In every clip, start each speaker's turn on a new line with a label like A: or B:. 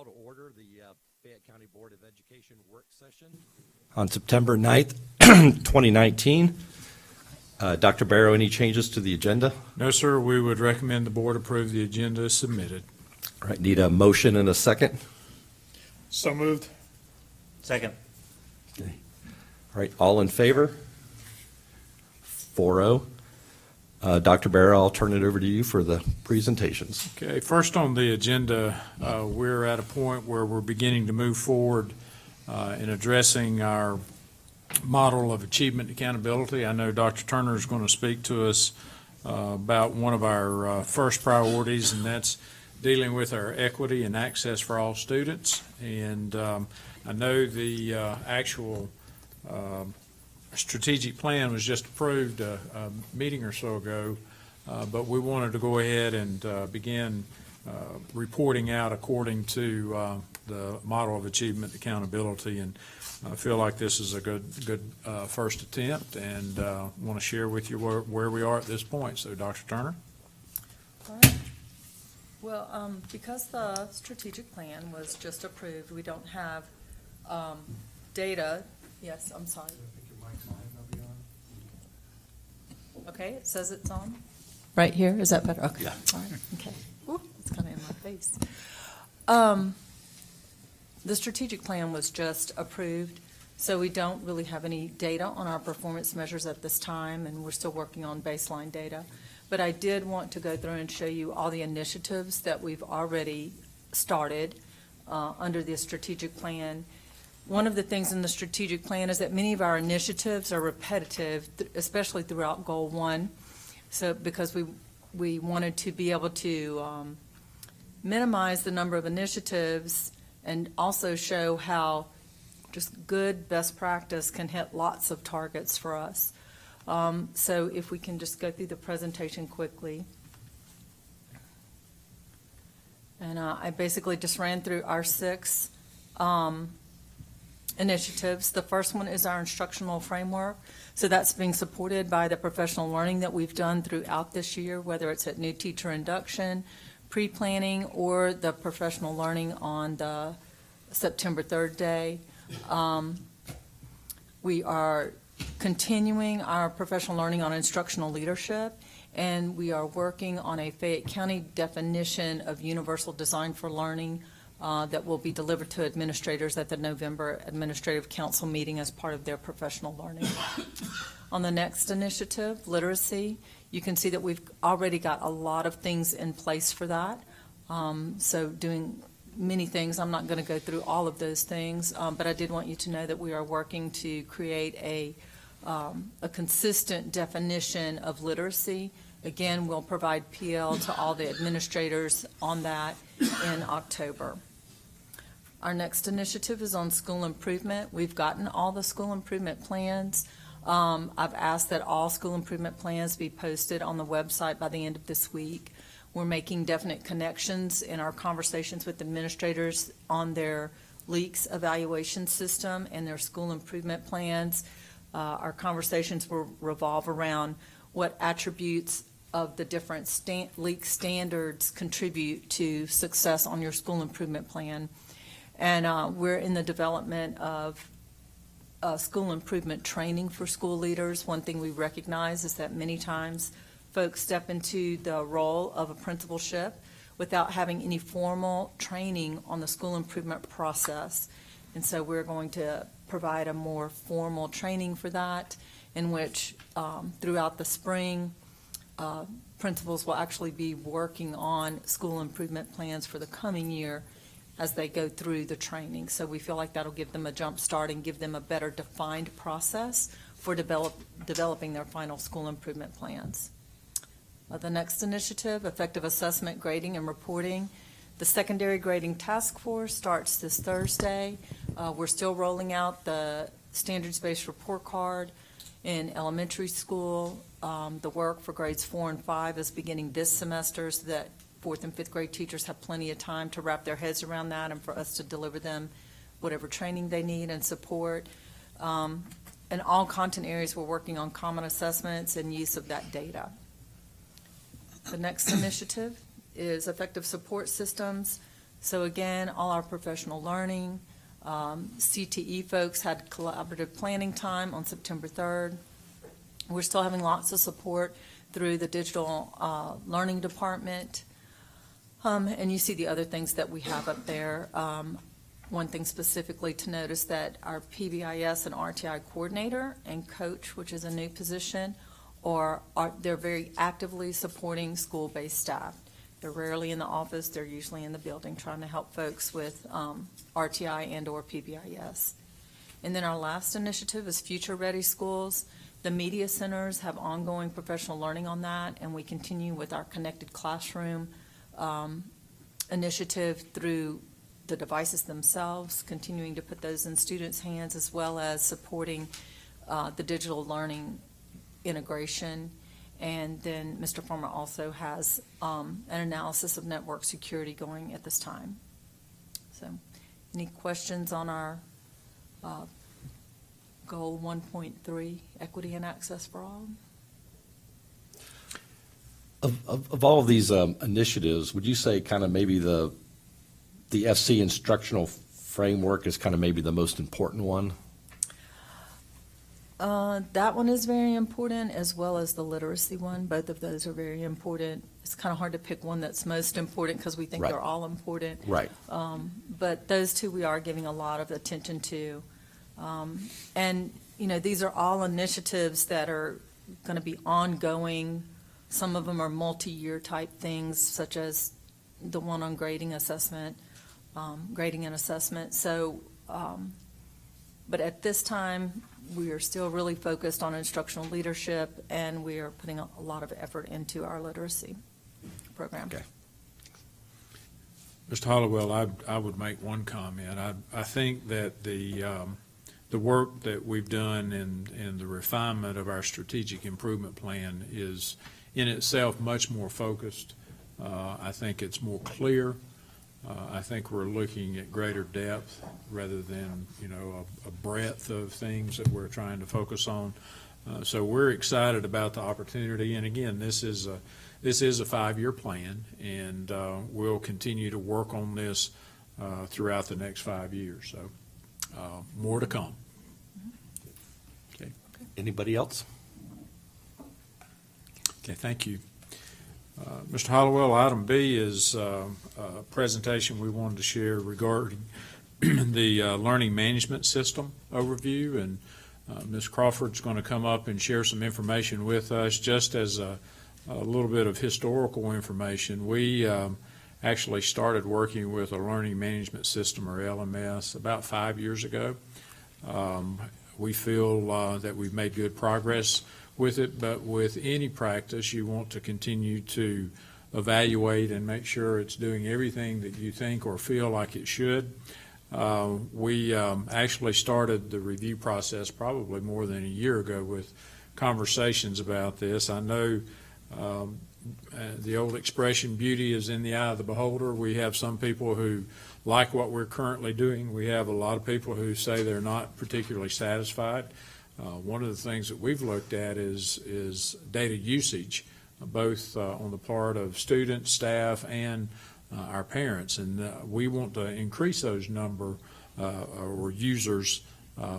A: call to order the Fayette County Board of Education work session on September 9th, 2019. Dr. Barrow, any changes to the agenda?
B: No, sir. We would recommend the board approve the agenda as submitted.
A: All right, need a motion and a second.
C: So moved.
D: Second.
A: Okay. All right, all in favor? 4-0. Dr. Barrow, I'll turn it over to you for the presentations.
B: Okay, first on the agenda, we're at a point where we're beginning to move forward in addressing our model of achievement accountability. I know Dr. Turner is going to speak to us about one of our first priorities, and that's dealing with our equity and access for all students. And I know the actual strategic plan was just approved a meeting or so ago, but we wanted to go ahead and begin reporting out according to the model of achievement accountability, and I feel like this is a good first attempt, and want to share with you where we are at this point. So, Dr. Turner.
E: All right. Well, because the strategic plan was just approved, we don't have data. Yes, I'm sorry. Okay, it says it's on. Right here, is that better? Okay.
A: Yeah.
E: All right. Okay. Ooh, it's kind of in my face. The strategic plan was just approved, so we don't really have any data on our performance measures at this time, and we're still working on baseline data. But I did want to go through and show you all the initiatives that we've already started under the strategic plan. One of the things in the strategic plan is that many of our initiatives are repetitive, especially throughout Goal 1. So because we wanted to be able to minimize the number of initiatives and also show how just good best practice can hit lots of targets for us. So if we can just go through the presentation quickly. And I basically just ran through our 6 initiatives. The first one is our instructional framework. So that's being supported by the professional learning that we've done throughout this year, whether it's at new teacher induction, pre-planning, or the professional learning on the September 3rd day. We are continuing our professional learning on instructional leadership, and we are working on a Fayette County definition of universal design for learning that will be delivered to administrators at the November Administrative Council meeting as part of their professional learning. On the next initiative, literacy, you can see that we've already got a lot of things in place for that. So doing many things. I'm not going to go through all of those things, but I did want you to know that we are working to create a consistent definition of literacy. Again, we'll provide PL to all the administrators on that in October. Our next initiative is on school improvement. We've gotten all the school improvement plans. I've asked that all school improvement plans be posted on the website by the end of this week. We're making definite connections in our conversations with administrators on their LEAKS evaluation system and their school improvement plans. Our conversations will revolve around what attributes of the different LEAKS standards contribute to success on your school improvement plan. And we're in the development of school improvement training for school leaders. One thing we recognize is that many times folks step into the role of a principalship without having any formal training on the school improvement process. And so we're going to provide a more formal training for that, in which throughout the spring, principals will actually be working on school improvement plans for the coming year as they go through the training. So we feel like that'll give them a jump start and give them a better defined process for developing their final school improvement plans. The next initiative, effective assessment, grading, and reporting. The secondary grading task force starts this Thursday. We're still rolling out the standards-based report card in elementary school. The work for grades 4 and 5 is beginning this semester, so that 4th and 5th grade teachers have plenty of time to wrap their heads around that and for us to deliver them whatever training they need and support. In all content areas, we're working on common assessments and use of that data. The next initiative is effective support systems. So again, all our professional learning, CTE folks had collaborative planning time on September 3rd. We're still having lots of support through the digital learning department. And you see the other things that we have up there. One thing specifically to notice that our PBIS and RTI coordinator and coach, which is a new position, they're very actively supporting school-based staff. They're rarely in the office, they're usually in the building trying to help folks with RTI and or PBIS. And then our last initiative is Future Ready Schools. The media centers have ongoing professional learning on that, and we continue with our connected classroom initiative through the devices themselves, continuing to put those in students' hands, as well as supporting the digital learning integration. And then Mr. Farmer also has an analysis of network security going at this time. So any questions on our goal 1.3, equity and access for all?
A: Of all of these initiatives, would you say kind of maybe the FC Instructional Framework is kind of maybe the most important one?
E: That one is very important, as well as the literacy one. Both of those are very important. It's kind of hard to pick one that's most important because we think
A: Right.
E: they're all important.
A: Right.
E: But those two we are giving a lot of attention to. And, you know, these are all initiatives that are going to be ongoing. Some of them are multi-year type things, such as the one on grading assessment, grading and assessment. So, but at this time, we are still really focused on instructional leadership, and we are putting a lot of effort into our literacy program.
A: Okay.
B: Mr. Hollowell, I would make one comment. I think that the work that we've done in the refinement of our strategic improvement plan is in itself much more focused. I think it's more clear. I think we're looking at greater depth rather than, you know, a breadth of things that we're trying to focus on. So we're excited about the opportunity. And again, this is a 5-year plan, and we'll continue to work on this throughout the next 5 years. So more to come. Okay.
A: Anybody else?
B: Okay, thank you. Mr. Hollowell, item B is a presentation we wanted to share regarding the learning management system overview, and Ms. Crawford's going to come up and share some information with us. Just as a little bit of historical information, we actually started working with a learning management system, or LMS, about 5 years ago. We feel that we've made good progress with it, but with any practice, you want to continue to evaluate and make sure it's doing everything that you think or feel like it should. We actually started the review process probably more than a year ago with conversations about this. I know the old expression, beauty is in the eye of the beholder. We have some people who like what we're currently doing. We have a lot of people who say they're not particularly satisfied. One of the things that we've looked at is data usage, both on the part of students, staff, and our parents. And we want to increase those number or users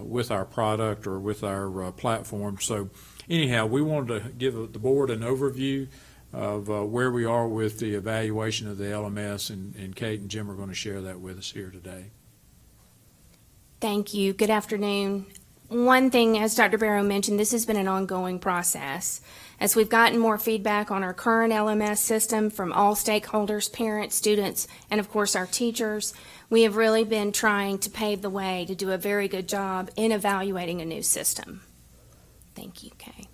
B: with our product or with our platform. So anyhow, we wanted to give the board an overview of where we are with the evaluation of the LMS, and Kate and Jim are going to share that with us here today.
D: Thank you. Good afternoon. One thing, as Dr. Barrow mentioned, this has been an ongoing process. As we've gotten more feedback on our current LMS system from all stakeholders, parents, students, and of course our teachers, we have really been trying to pave the way to do a very good job in evaluating a new system. Thank you, Kay.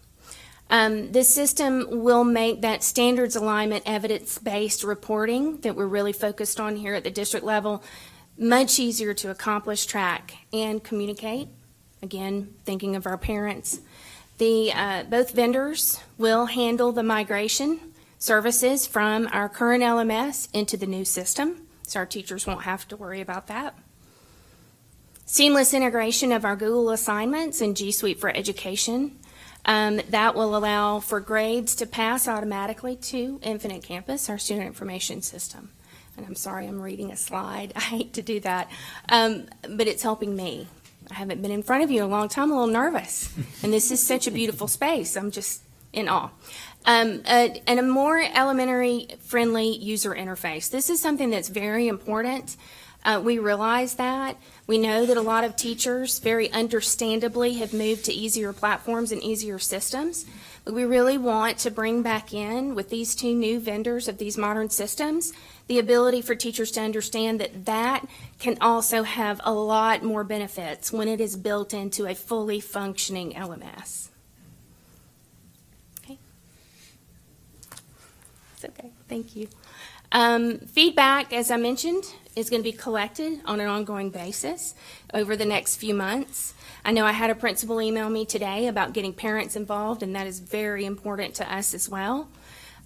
D: This system will make that standards alignment, evidence-based reporting that we're really focused on here at the district level much easier to accomplish, track, and communicate. Again, thinking of our parents. Both vendors will handle the migration services from our current LMS into the new system, so our teachers won't have to worry about that. Seamless integration of our Google assignments and G Suite for Education. That will allow for grades to pass automatically to Infinite Campus, our student information system. and I'm sorry I'm reading a slide. I hate to do that. But it's helping me. I haven't been in front of you in a long time. I'm a little nervous. And this is such a beautiful space. I'm just in awe. And a more elementary-friendly user interface. This is something that's very important. We realize that. We know that a lot of teachers, very understandably, have moved to easier platforms and easier systems. But we really want to bring back in, with these two new vendors of these modern systems, the ability for teachers to understand that that can also have a lot more benefits when it is built into a fully functioning LMS. Okay. It's okay. Thank you. Feedback, as I mentioned, is going to be collected on an ongoing basis over the next few months. I know I had a principal email me today about getting parents involved, and that is very important to us as well,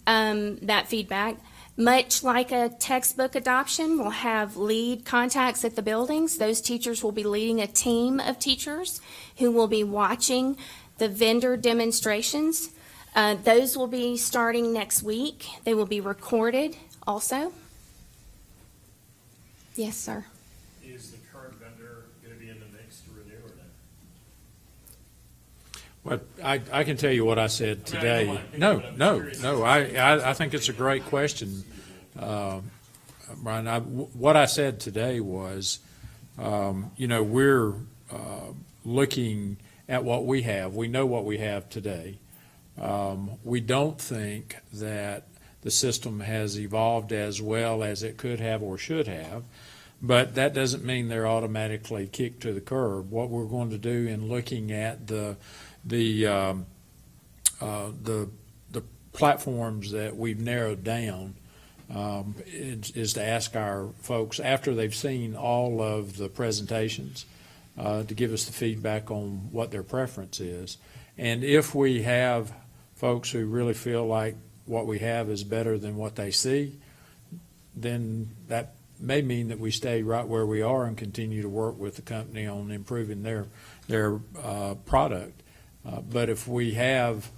D: that feedback. Much like a textbook adoption, we'll have lead contacts at the buildings. Those teachers will be leading a team of teachers who will be watching the vendor demonstrations. Those will be starting next week. They will be recorded also. Yes, sir.
C: Is the current vendor going to be in the mix to renew or not?
B: Well, I can tell you what I said
C: I mean, I
B: today.
C: don't want to pick, but I'm curious.
B: No, I think it's a great question, Brian. What I said today was, we're looking at what we have. We know what we have today. We don't think that the system has evolved as well as it could have or should have, but that doesn't mean they're automatically kicked to the curb. What we're going to do in looking at the platforms that we've narrowed down is to ask our folks, after they've seen all of the presentations, to give us the feedback on what their preference is. And if we have folks who really feel like what we have is better than what they see, then that may mean that we stay right where we are and continue to work with the company on improving their product. But if we have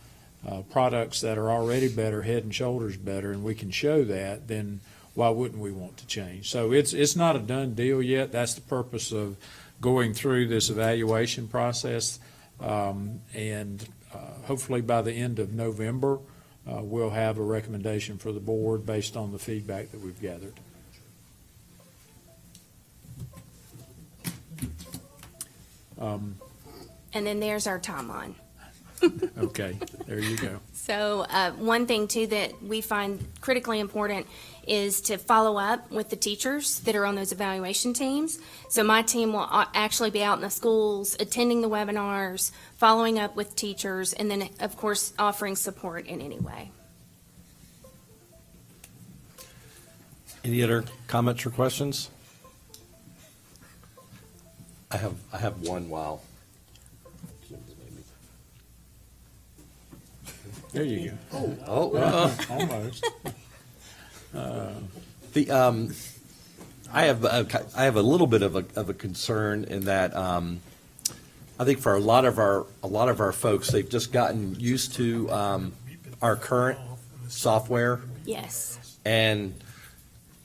B: products that are already better, head and shoulders better, and we can show that, then why wouldn't we want to change? So it's not a done deal yet. That's the purpose of going through this evaluation process. And hopefully by the end of November, we'll have a recommendation for the board based on the feedback that we've gathered.
D: And then there's our timeline.
B: Okay, there you go.
D: So one thing, too, that we find critically important is to follow up with the teachers that are on those evaluation teams. So my team will actually be out in the schools, attending the webinars, following up with teachers, and then, of course, offering support in any way.
A: Any other comments or questions? I have one. Wow.
B: There you go.
A: Almost. I have a little bit of a concern in that I think for a lot of our folks, they've just gotten used to our current software,
D: Yes.
A: and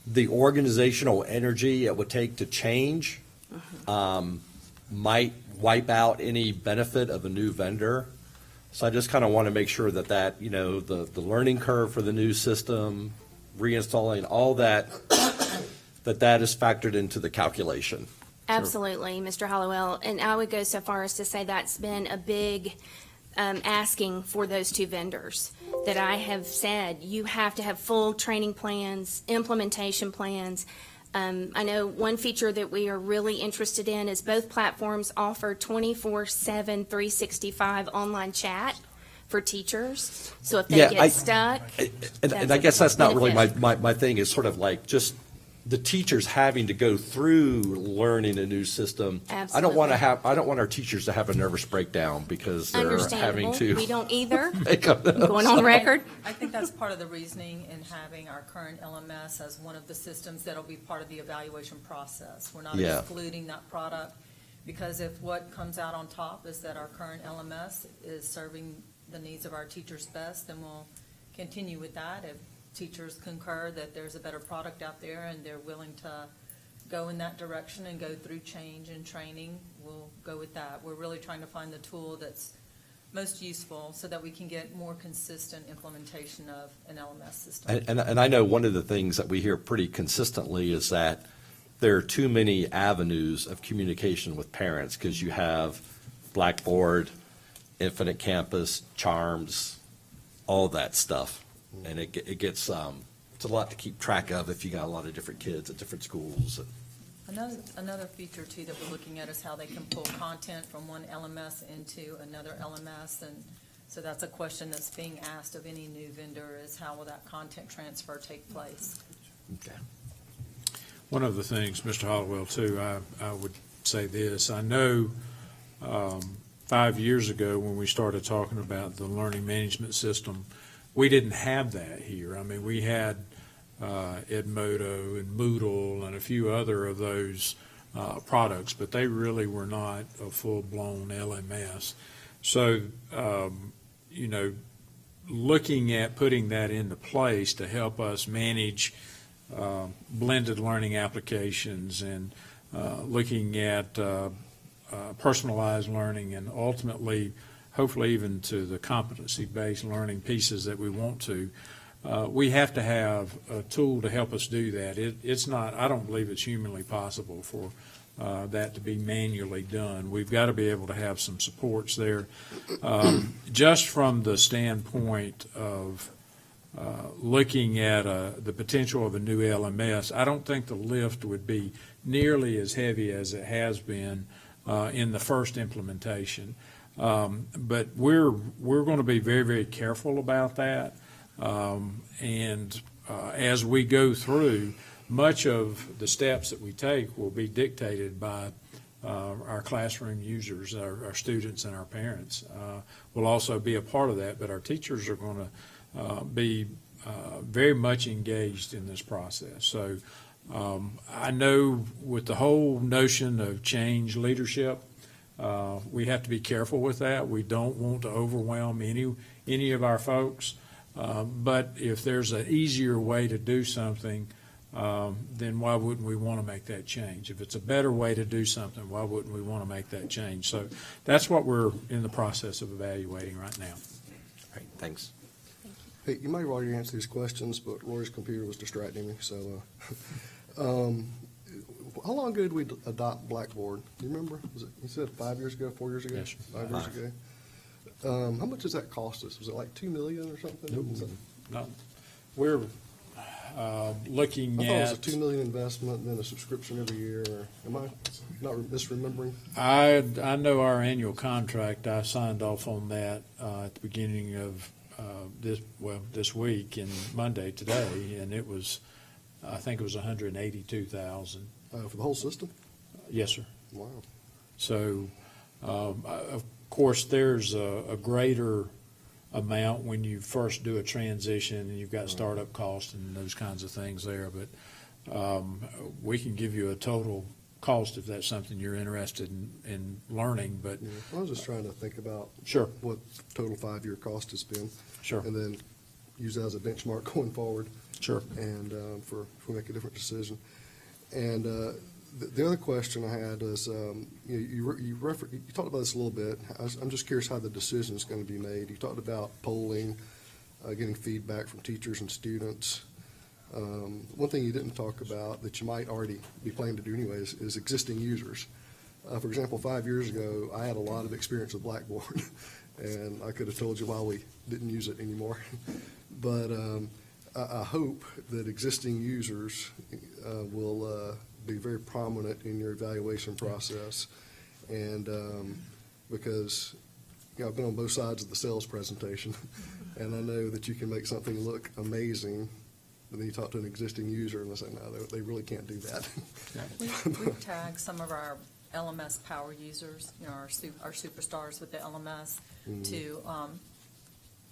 A: the organizational energy it would take to change might wipe out any benefit of a new vendor. So I just kind of want to make sure that the learning curve for the new system, reinstalling all that, that is factored into the calculation.
D: Absolutely, Mr. Hollowell. And I would go so far as to say that's been a big asking for those two vendors, that I have said you have to have full training plans, implementation plans. I know one feature that we are really interested in is both platforms offer 24/7, 365 online chat for teachers. So if they get stuck.
A: And I guess that's not really
D: benefit.
A: my thing, is sort of like just the teachers having to go through learning a new system.
D: Absolutely.
A: I don't want our teachers to have a nervous breakdown because they're having
D: Understandable.
A: to.
D: We don't either.
A: make up
D: I'm going on record.
E: I think that's part of the reasoning in having our current LMS as one of the systems that'll be part of the evaluation process. We're not
A: Yeah.
E: excluding that product, because if what comes out on top is that our current LMS is serving the needs of our teachers best, then we'll continue with that. If teachers concur that there's a better product out there and they're willing to go in that direction and go through change and training, we'll go with that. We're really trying to find the tool that's most useful so that we can get more consistent implementation of an LMS system.
A: And I know one of the things that we hear pretty consistently is that there are too many avenues of communication with parents, because you have Blackboard, Infinite Campus, Charms, all that stuff. And it gets, it's a lot to keep track of if you got a lot of different kids at different schools.
E: Another feature too that we're looking at is how they can pull content from one LMS into another LMS. And so that's a question that's being asked of any new vendor, is how will that content transfer take place?
A: Okay.
B: One of the things, Mr. Hollowell, too, I would say this. I know 5 years ago when we started talking about the learning management system, we didn't have that here. I mean, we had Edmodo and Moodle and a few other of those products, but they really were not a full-blown LMS. So, looking at putting that into place to help us manage blended learning applications and looking at personalized learning and ultimately, hopefully even to the competency-based learning pieces that we want to, we have to have a tool to help us do that. It's not, I don't believe it's humanly possible for that to be manually done. We've got to be able to have some supports there. Just from the standpoint of looking at the potential of a new LMS, I don't think the lift would be nearly as heavy as it has been in the first implementation. But we're going to be very, very careful about that. And as we go through, much of the steps that we take will be dictated by our classroom users, our students and our parents. Will also be a part of that, but our teachers are going to be very much engaged in this process. So I know with the whole notion of change leadership, we have to be careful with that. We don't want to overwhelm any of our folks. But if there's an easier way to do something, then why wouldn't we want to make that change? If it's a better way to do something, why wouldn't we want to make that change? So that's what we're in the process of evaluating right now.
A: All right, thanks.
F: Hey, you might have already answered these questions, but Lori's computer was distracting me, so, how long ago did we adopt Blackboard? Do you remember? Was it, you said 5 years ago, 4 years ago?
B: Yes, sir.
F: 5 years ago? How much does that cost us? Was it like $2 million or something?
B: Nope. No, we're looking
F: I thought it was
B: at.
F: a $2 million investment and then a subscription every year. Or am I not misremembering?
B: I know our annual contract, I signed off on that at the beginning of this week and Monday today, and it was, I think it was $182,000.
F: For the whole system?
B: Yes, sir.
F: Wow.
B: So, of course, there's a greater amount when you first do a transition and you've got startup costs and those kinds of things there, but we can give you a total cost if that's something you're interested in learning, but.
F: Yeah. I was just trying to think about
B: Sure.
F: what total 5-year cost has been.
B: Sure.
F: And then use that as a benchmark going forward.
B: Sure.
F: And if we make a different decision. And the other question I had is, you talked about this a little bit. I'm just curious how the decision is going to be made. You talked about polling, getting feedback from teachers and students. One thing you didn't talk about that you might already be planning to do anyways is existing users. For example, 5 years ago, I had a lot of experience with Blackboard, and I could have told you why we didn't use it anymore. But I hope that existing users will be very prominent in your evaluation process. And because I've been on both sides of the sales presentation, and I know that you can make something look amazing, and then you talk to an existing user and they say, no, they really can't do that.
E: We've tagged some of our LMS power users, our superstars with the LMS, to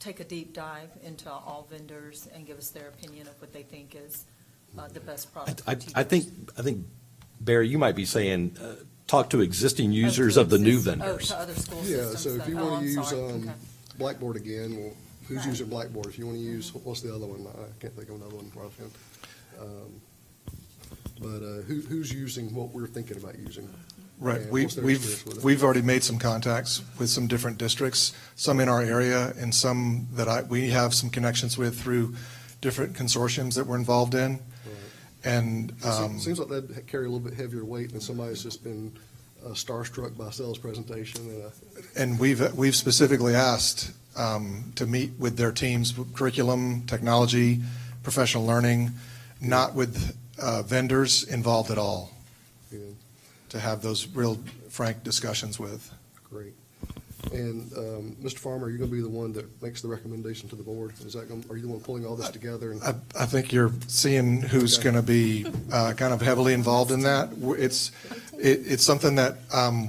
E: take a deep dive into all vendors and give us their opinion of what they think is the best product for
A: I think, Barry, you might be saying, talk to existing users
E: to
A: of the new
E: exist-
A: vendors.
E: to other school
F: Yeah,
E: systems.
F: so if you
E: Oh,
F: want
E: I'm
F: to use
E: sorry. Okay.
F: Blackboard again, well, who's using Blackboard? If you want to use, what's the other one? I can't think of another one right offhand. But who's using what we're thinking about using?
G: Right.
F: And what's their experience with it?
G: We've already made some contacts with some different districts, some in our area and some that we have some connections with through different consortiums that we're involved in.
F: Right.
G: And
F: It seems like that'd carry a little bit heavier weight than somebody that's just been starstruck by a sales presentation.
G: and we've specifically asked to meet with their teams, with curriculum, technology, professional learning, not with vendors involved at all,
F: Yeah,
G: to have those real frank discussions with.
F: great. And Mr. Farmer, are you going to be the one that makes the recommendation to the board? Are you the one pulling all this together? And
G: I think you're seeing who's
F: Okay.
G: going to be kind of heavily involved in that. It's something that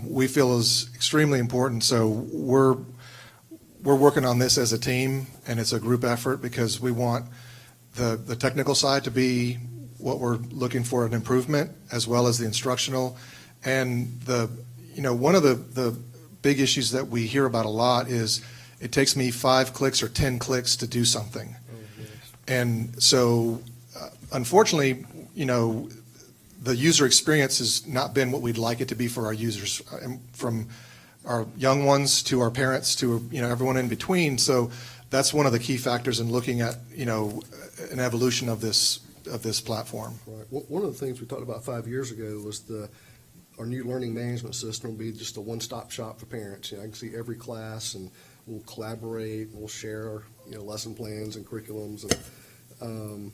G: we feel is extremely important. So we're working on this as a team, and it's a group effort because we want the technical side to be what we're looking for, an improvement, as well as the instructional. And one of the big issues that we hear about a lot is it takes me 5 clicks or 10 clicks to do something. And so, unfortunately, the user experience has not been what we'd like it to be for our users, from our young ones to our parents to everyone in between. So that's one of the key factors in looking at an evolution of this platform.
F: right. One of the things we talked about 5 years ago was our new learning management system will be just a one-stop shop for parents. I can see every class, and we'll collaborate, we'll share lesson plans and curriculums, and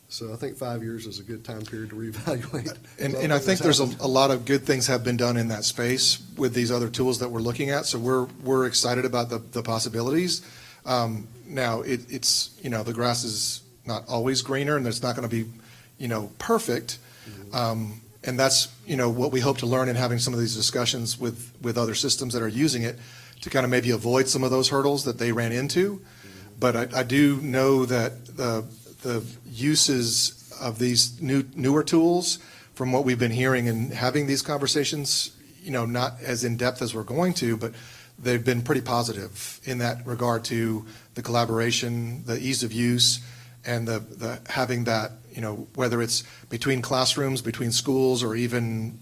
F: so I think 5 years is a good time period to reevaluate.
G: And I think there's a lot of good things have been done in that space with these other tools that we're looking at. So we're excited about the possibilities. Now it's the grass is not always greener, and it's not going to be perfect. And that's what we hope to learn in having some of these discussions with other systems that are using it, to kind of maybe avoid some of those hurdles that they ran into. But I do know that the uses of these newer tools, from what we've been hearing and having these conversations, not as in depth as we're going to, but they've been pretty positive in that regard to the collaboration, the ease of use, and the having that, whether it's between classrooms, between schools, or even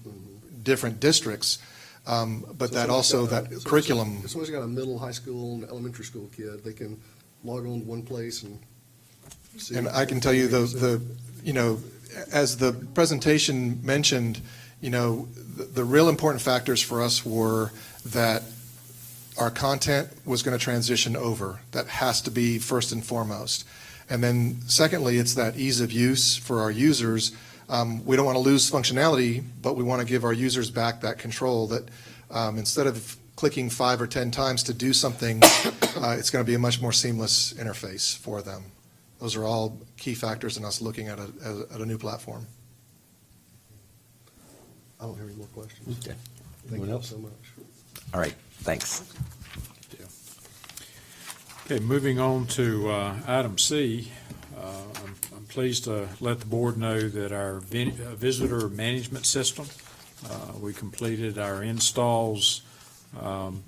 G: different districts, but that also that curriculum.
F: If someone's got a middle, high school, and elementary school kid, they can log on to one place and see.
G: And I can tell you as the presentation mentioned, the real important factors for us were that our content was going to transition over. That has to be first and foremost. And then secondly, it's that ease of use for our users. We don't want to lose functionality, but we want to give our users back that control, that instead of clicking 5 or 10 times to do something, it's going to be a much more seamless interface for them. Those are all key factors in us looking at a new platform.
F: I don't have any more questions.
A: Okay.
F: Thank
A: Anyone
F: you
A: else?
F: so much.
A: All right, thanks.
B: Okay, moving on to item C, I'm pleased to let the board know that our visitor management system, we completed our installs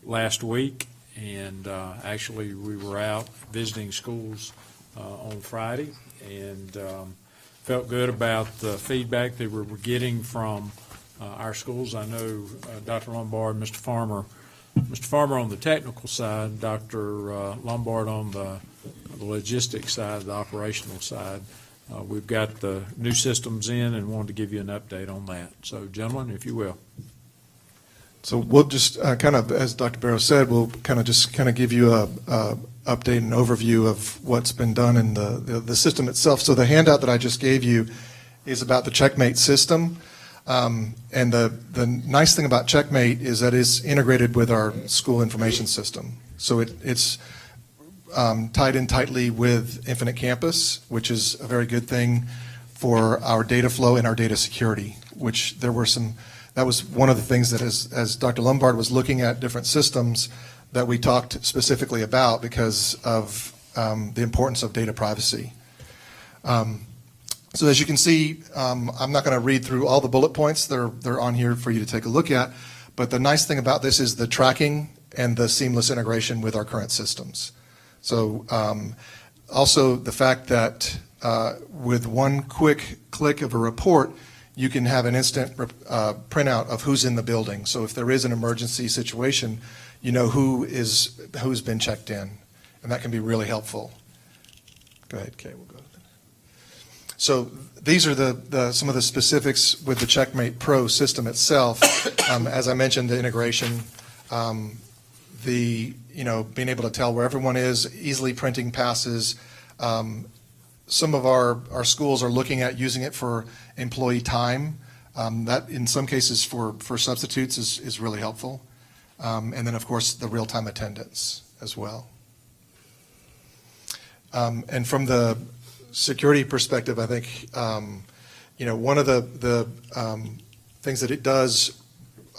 B: last week, and actually we were out visiting schools on Friday, and felt good about the feedback that we were getting from our schools. I know Dr. Lombard, Mr. Farmer on the technical side, Dr. Lombard on the logistics side, the operational side. We've got the new systems in and wanted to give you an update on that. So, gentlemen, if you will.
G: So we'll just kind of, as Dr. Barrow said, we'll kind of give you a update and overview of what's been done in the system itself. So the handout that I just gave you is about the Checkmate system. And the nice thing about Checkmate is that it's integrated with our school information system. So it's tied in tightly with Infinite Campus, which is a very good thing for our data flow and our data security, which that was one of the things that as Dr. Lombard was looking at different systems that we talked specifically about because of the importance of data privacy. So as you can see, I'm not going to read through all the bullet points. They're on here for you to take a look at. But the nice thing about this is the tracking and the seamless integration with our current systems. So also the fact that with one quick click of a report, you can have an instant printout of who's in the building. So if there is an emergency situation, you know who's been checked in, and that can be really helpful. Go ahead, Kay. We'll go. So these are some of the specifics with the Checkmate Pro system itself. As I mentioned, the integration, being able to tell where everyone is, easily printing passes. Some of our schools are looking at using it for employee time. That, in some cases, for substitutes is really helpful. And then, of course, the real-time attendance as well. And from the security perspective, I think, one of the things that it does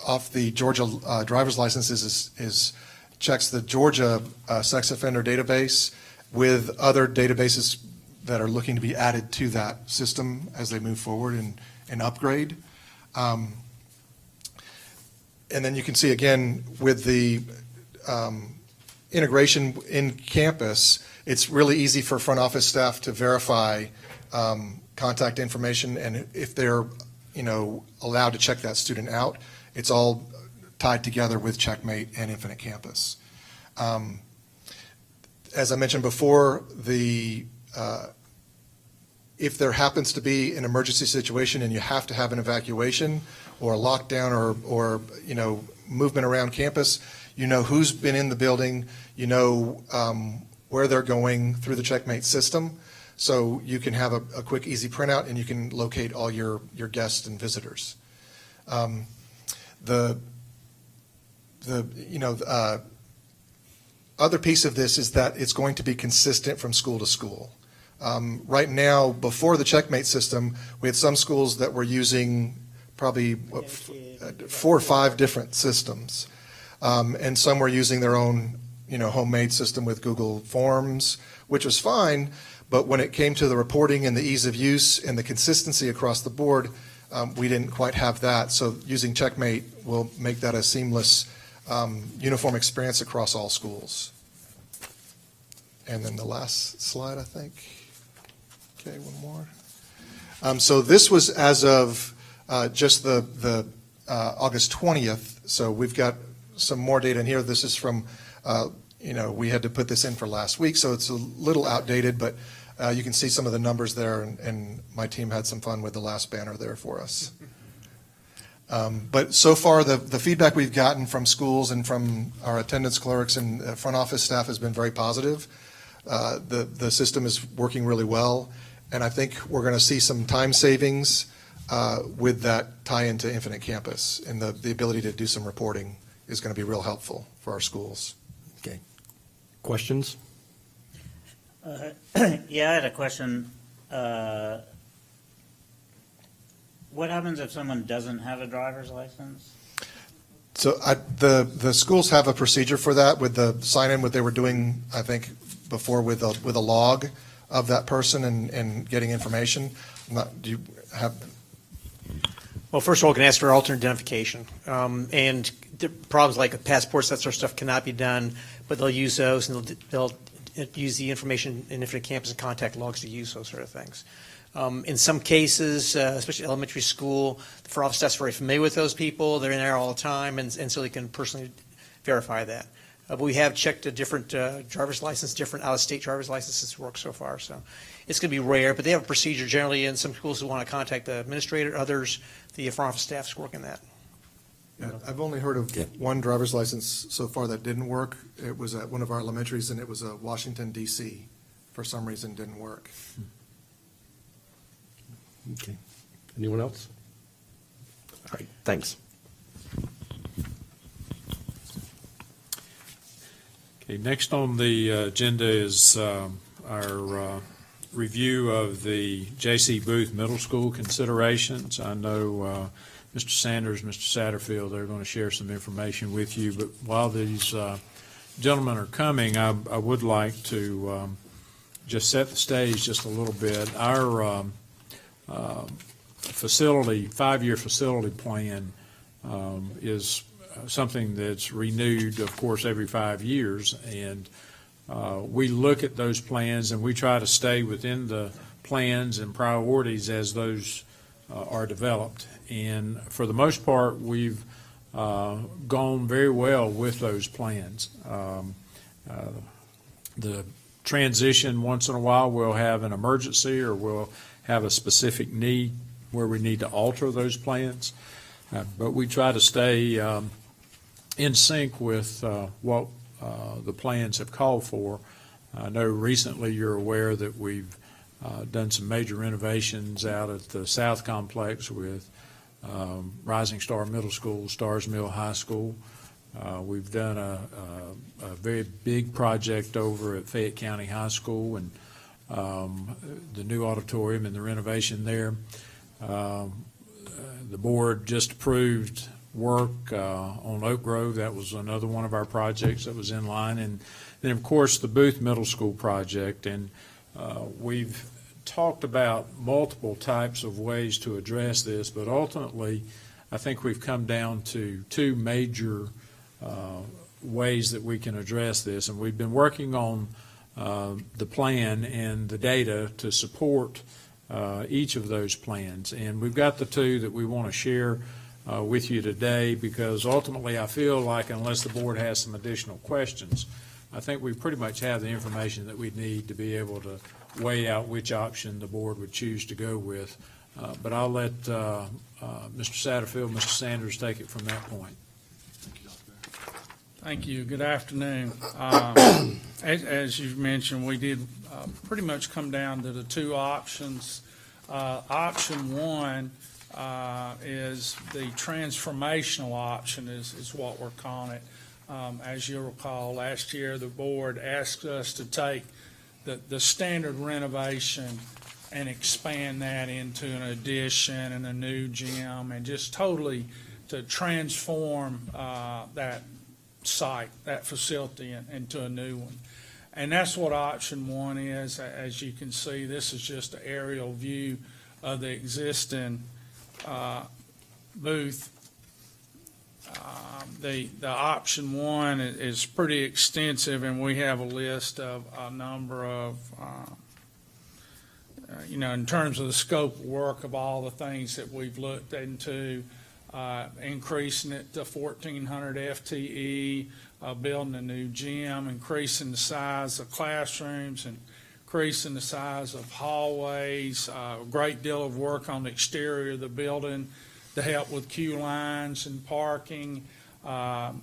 G: off the Georgia driver's licenses is checks the Georgia sex offender database with other databases that are looking to be added to that system as they move forward and upgrade. And then you can see again with the integration in campus, it's really easy for front office staff to verify contact information, and if they're allowed to check that student out, it's all tied together with Checkmate and Infinite Campus. As I mentioned before, if there happens to be an emergency situation and you have to have an evacuation or a lockdown or movement around campus, you know who's been in the building, where they're going through the Checkmate system, so you can have a quick, easy printout and you can locate all your guests and visitors. Other piece of this is that it's going to be consistent from school to school. Right now, before the Checkmate system, we had some schools that were using probably 4 or 5 different systems, and some were using their own homemade system with Google Forms, which was fine, but when it came to the reporting and the ease of use and the consistency across the board, we didn't quite have that. So using Checkmate will make that a seamless, uniform experience across all schools. And then the last slide, I think. Okay, one more. So this was as of just the August 20th. So we've got some more data in here. This is from, we had to put this in for last week, so it's a little outdated, but you can see some of the numbers there, and my team had some fun with the last banner there for us. But so far, the feedback we've gotten from schools and from our attendance clerks and front office staff has been very positive. The system is working really well, and I think we're going to see some time savings with that tie into Infinite Campus, and the ability to do some reporting is going to be real helpful for our schools.
A: Okay. Questions?
H: Yeah, I had a question. What happens if someone doesn't have a driver's license?
G: So the schools have a procedure for that with the sign-in, what they were doing, I think, before with a log of that person and getting information. Do you have?
I: Well, first of all, we can ask for alternate identification. And the problems like passports, that sort of stuff cannot be done, but they'll use those, and they'll use the information in Infinite Campus and contact logs to use those sort of things. In some cases, especially elementary school, the front office staff's very familiar with those people. They're in there all the time, and so they can personally verify that. But we have checked a different driver's license, different out-of-state driver's licenses work so far. So it's going to be rare, but they have a procedure generally in some schools who want to contact the administrator. Others, the front office staff's working that.
G: Yeah, I've only heard of one driver's license so far that didn't work. It was at one of our elementaries, and it was Washington, D.C. For some reason, didn't work.
A: Okay. Anyone else? All right, thanks.
B: Okay, next on the agenda is our review of the J.C. Booth Middle School considerations. I know Mr. Sanders, Mr. Satterfield, they're going to share some information with you, but while these gentlemen are coming, I would like to just set the stage just a little bit. Our facility, 5-year facility plan is something that's renewed, of course, every 5 years, and we look at those plans and we try to stay within the plans and priorities as those are developed. And for the most part, we've gone very well with those plans. The transition, once in a while, we'll have an emergency or we'll have a specific need where we need to alter those plans. But we try to stay in sync with what the plans have called for. I know recently you're aware that we've done some major renovations out at the South Complex with Rising Star Middle School, Stars Mill High School. We've done a very big project over at Fayette County High School and the new auditorium and the renovation there. The board just approved work on Oak Grove. That was another one of our projects that was in line. And then, of course, the Booth Middle School project. And we've talked about multiple types of ways to address this, but ultimately, I think we've come down to two major ways that we can address this. And we've been working on the plan and the data to support each of those plans. And we've got the two that we want to share with you today, because ultimately I feel like unless the board has some additional questions, I think we pretty much have the information that we need to be able to weigh out which option the board would choose to go with. But I'll let Mr. Satterfield, Mr. Sanders take it from that point.
J: Thank you. Good afternoon. As you've mentioned, we did pretty much come down to the two options. Option one is the transformational option is what we're calling it. As you'll recall, last year the board asked us to take the standard renovation and expand that into an addition and a new gym and just totally to transform that site, that facility into a new one. And that's what option one is. As you can see, this is just an aerial view of the existing booth. The option one is pretty extensive, and we have a list of a number of, in terms of the scope of work of all the things that we've looked into, increasing it to 1,400 FTE, building a new gym, increasing the size of classrooms, and increasing the size of hallways, a great deal of work on the exterior of the building to help with queue lines and parking. Of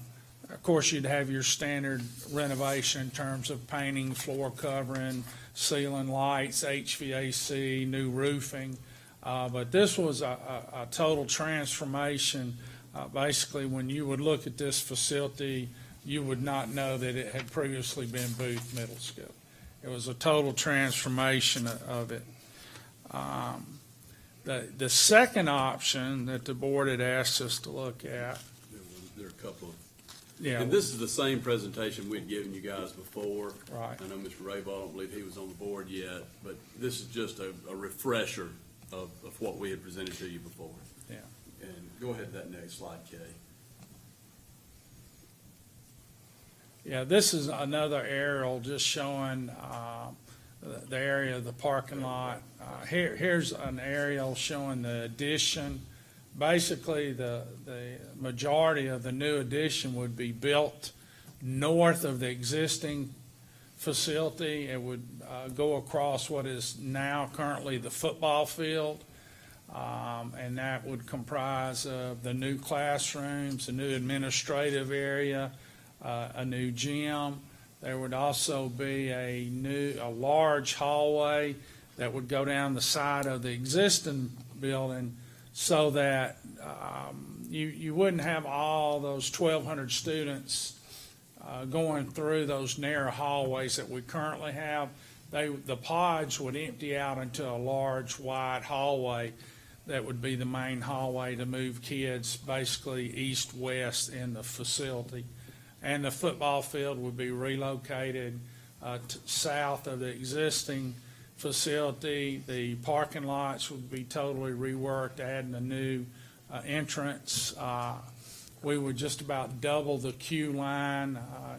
J: course, you'd have your standard renovation in terms of painting, floor covering, ceiling lights, HVAC, new roofing. But this was a total transformation. Basically, when you would look at this facility, you would not know that it had previously been Booth Middle School. It was a total transformation of it. The second option that the board had asked us to look at.
K: There are a couple of.
J: Yeah.
K: And this is the same presentation we'd given you guys before.
J: Right.
K: I know Mr. Rayball, I don't believe he was on the board yet, but this is just a refresher of what we had presented to you before.
J: Yeah.
K: And go ahead to that next slide, Kay.
J: Yeah, this is another aerial just showing the area of the parking lot. Here's an aerial showing the addition. Basically, the majority of the new addition would be built north of the existing facility. It would go across what is now currently the football field, and that would comprise of the new classrooms, a new administrative area, a new gym. There would also be a large hallway that would go down the side of the existing building, so that you wouldn't have all those 1,200 students going through those narrow hallways that we currently have. The pods would empty out into a large, wide hallway that would be the main hallway to move kids basically east-west in the facility. And the football field would be relocated south of the existing facility. The parking lots would be totally reworked, adding a new entrance. We would just about double the queue line,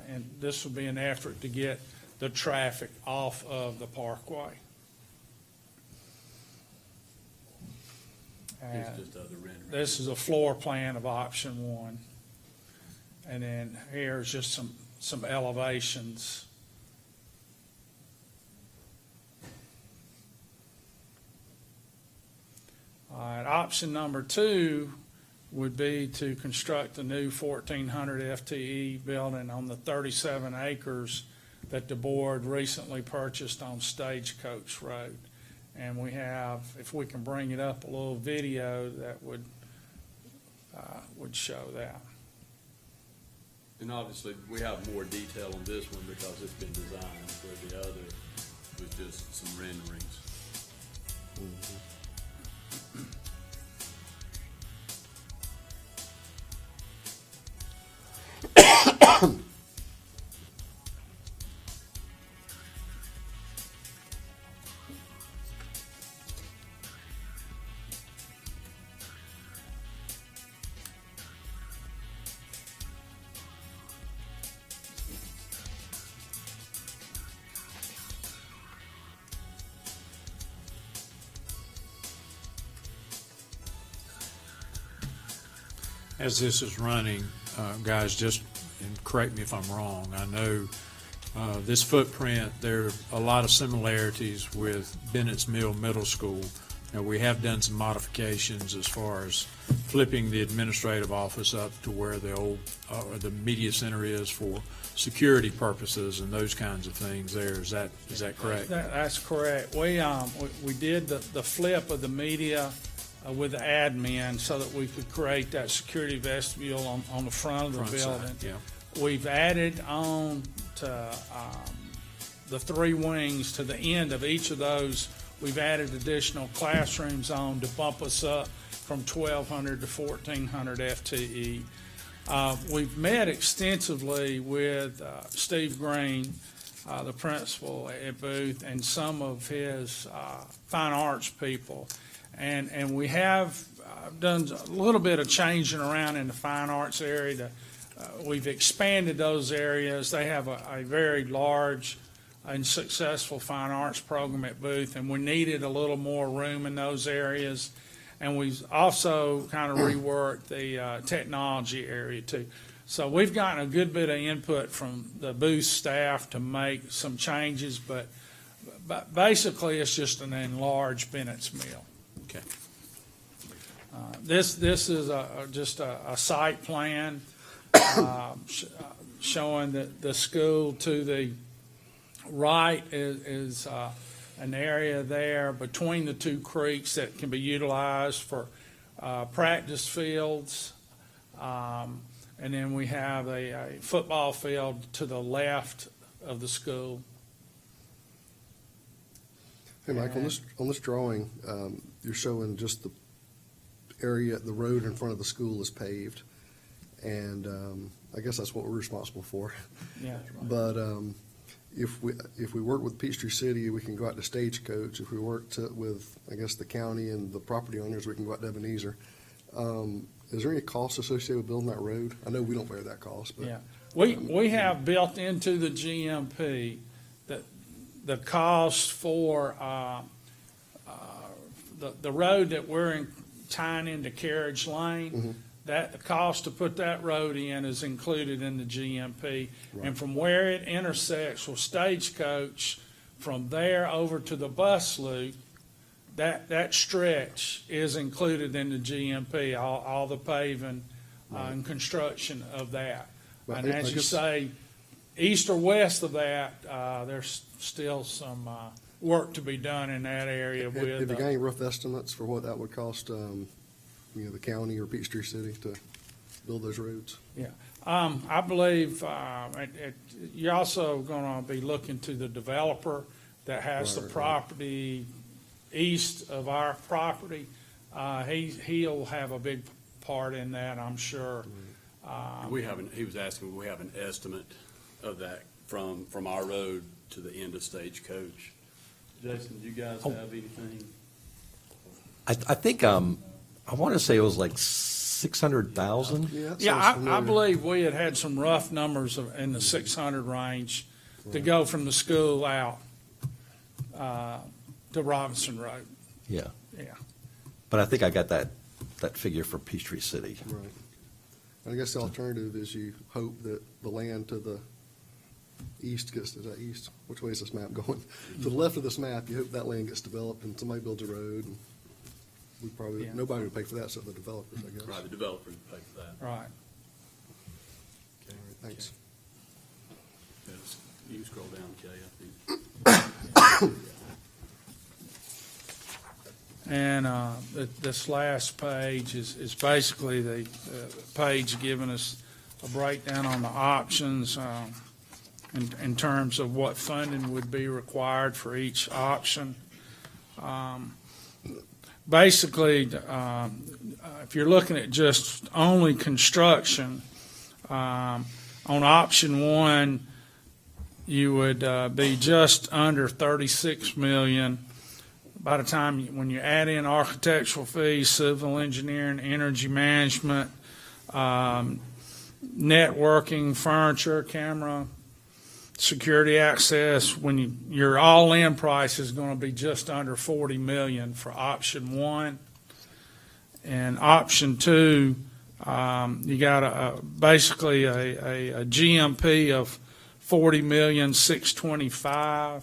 J: and this would be an effort to get the traffic off of the parkway.
K: Here's
J: And
K: just other renderings.
J: this is a floor plan of option one. And then here's just some elevations. All right, option number two would be to construct a new 1,400 FTE building on the 37 acres that the board recently purchased on Stagecoach Road. And we have, if we can bring it up, a little video that would show that.
K: And obviously, we have more detail on this one because it's been designed, where the other was just some renderings.
B: As this is running, guys, just, and correct me if I'm wrong, I know this footprint, there are a lot of similarities with Bennett's Mill Middle School. Now, we have done some modifications as far as flipping the administrative office up to where the old, or the media center is for security purposes and those kinds of things there. Is that correct?
J: That's correct. We did the flip of the media with the admin so that we could create that security vestibule on the front of the
B: Front side,
J: building.
B: yeah.
J: We've added on to the three wings to the end of each of those. We've added additional classrooms on to bump us up from 1,200 to 1,400 FTE. We've met extensively with Steve Green, the principal at Booth, and some of his fine arts people. And we have done a little bit of changing around in the fine arts area. We've expanded those areas. They have a very large and successful fine arts program at Booth, and we needed a little more room in those areas. And we've also kind of reworked the technology area too. So we've gotten a good bit of input from the Booth staff to make some changes, but basically it's just an enlarged Bennett's Mill.
B: Okay.
J: This is just a site plan showing the school. To the right is an area there between the two creeks that can be utilized for practice fields. And then we have a football field to the left of the school.
F: Hey, Mike, on this drawing, you're showing just the area, the road in front of the school is paved, and I guess that's what we're responsible for.
J: Yeah.
F: But if we work with Peachtree City, we can go out to Stagecoach. If we work with, I guess, the county and the property owners, we can go out to Ebenezer. Is there any cost associated with building that road? I know we don't bear that cost, but.
J: Yeah, we have built into the GMP that the cost for the road that we're tying into Carriage Lane, that the cost to put that road in is included in the GMP.
F: Right.
J: And from where it intersects with Stagecoach, from there over to the bus loop, that stretch is included in the GMP, all the paving and construction of that.
F: Well,
J: And
F: I
J: as you
F: guess-
J: say, east or west of that, there's still some work to be done in that area
F: Have
J: with.
F: you got any rough estimates for what that would cost, the county or Peachtree City to build those roads?
J: I believe you're also going to be looking to the developer that has the
F: Right.
J: property east of our property. He'll have a big part in that, I'm sure.
K: He was asking, we have an estimate of that from our road to the end of Stagecoach. Jason, do you guys have anything?
A: I think, I want to say it was like 600,000.
F: Yeah, that
J: Yeah,
F: sounds
J: I
F: familiar.
J: believe we had some rough numbers in the 600 range. to go from the school out to Robinson Road.
A: Yeah.
J: Yeah.
A: But I think I got that figure for Peachtree City.
F: Right. I guess the alternative is you hope that the land to the east gets to the east. Which way is this map going? To the left of this map, you hope that land gets developed and somebody builds a road. And we probably,
J: Yeah.
F: nobody would pay for that except the developers, I guess.
K: Right, the developers pay for that.
J: Right.
F: All right, thanks.
K: Yes. You can scroll down, Kay, I think.
J: And this last page is basically the page giving us a breakdown on the options in terms of what funding would be required for each option. Basically, if you're looking at just only construction, on option one, you would be just under 36 million. By the time, when you add in architectural fees, civil engineering, energy management, networking, furniture, camera, security access, your all-in price is going to be just under 40 million for option one. And option two, you got basically a GMP of 40,625,000.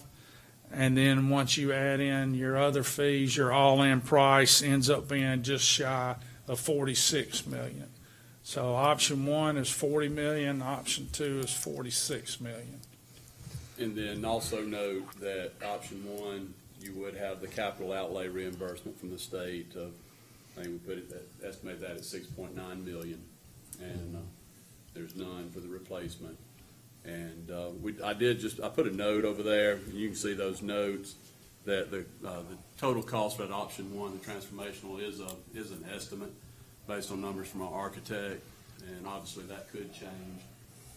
J: And then once you add in your other fees, your all-in price ends up being just shy of 46 million. So option one is 40 million, option two is 46 million.
K: And then also note that option one, you would have the capital outlay reimbursement from the state of, I think we estimated that at 6.9 million. And there's none for the replacement. And I put a note over there. You can see those notes that the total cost for that option one, the transformational, is an estimate based on numbers from our architect, and obviously that could change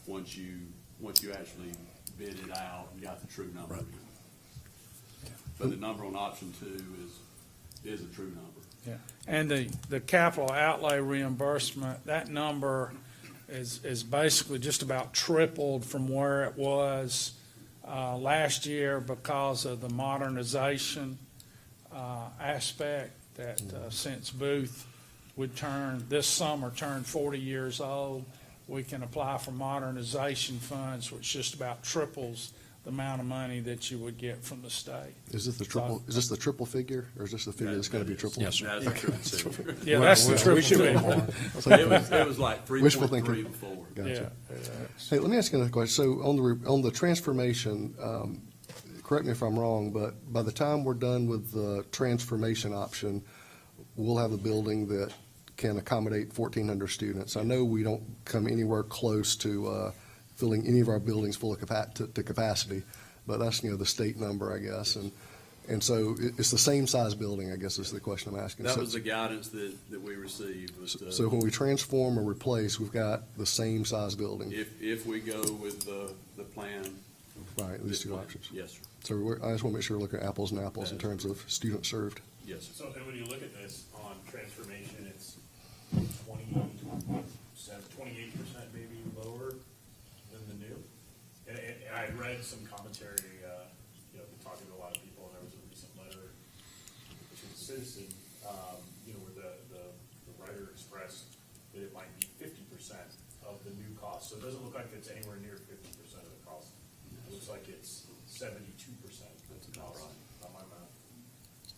K: once you actually bid it out and got the true number.
A: Right.
K: But the number on option two is a true number.
J: Yeah. And the capital outlay reimbursement, that number is basically just about tripled from where it was last year because of the modernization aspect that since Booth this summer turned 40 years old, we can apply for modernization funds, which just about triples the amount of money that you would get from the state.
F: Is this the triple? Is this the triple figure, or is this the figure that's going to be triple?
A: Yes, sir.
K: That's a true figure.
J: Yeah, that's the triple figure.
K: It was like
F: Wishful
K: 3.3
F: thinking.
K: before.
F: Gotcha.
J: Yeah.
F: Hey, let me ask you another question. So on the transformation, correct me if I'm wrong, but by the time we're done with the transformation option, we'll have a building that can accommodate 1,400 students. I know we don't come anywhere close to filling any of our buildings full of to capacity, but that's, the state number, I guess. And so it's the same size building, I guess, is the question I'm asking.
K: That
F: So-
K: was the guidance that we received. Was
F: So when we transform or replace, we've got the same size building,
K: if we go with the plan.
F: right, these two
K: plan.
F: options.
K: Yes, sir.
F: So I just want to make sure we're looking at apples and apples in terms of students served.
K: Yes, sir.
C: So, and when you look at this on transformation, it's 28% maybe lower than the new. And I read some commentary, been talking to a lot of people, and there was a recent letter to the citizen, where the writer expressed that it might be 50% of the new cost. So it doesn't look like it's anywhere near 50% of the cost. It looks like it's 72% of the cost on my math.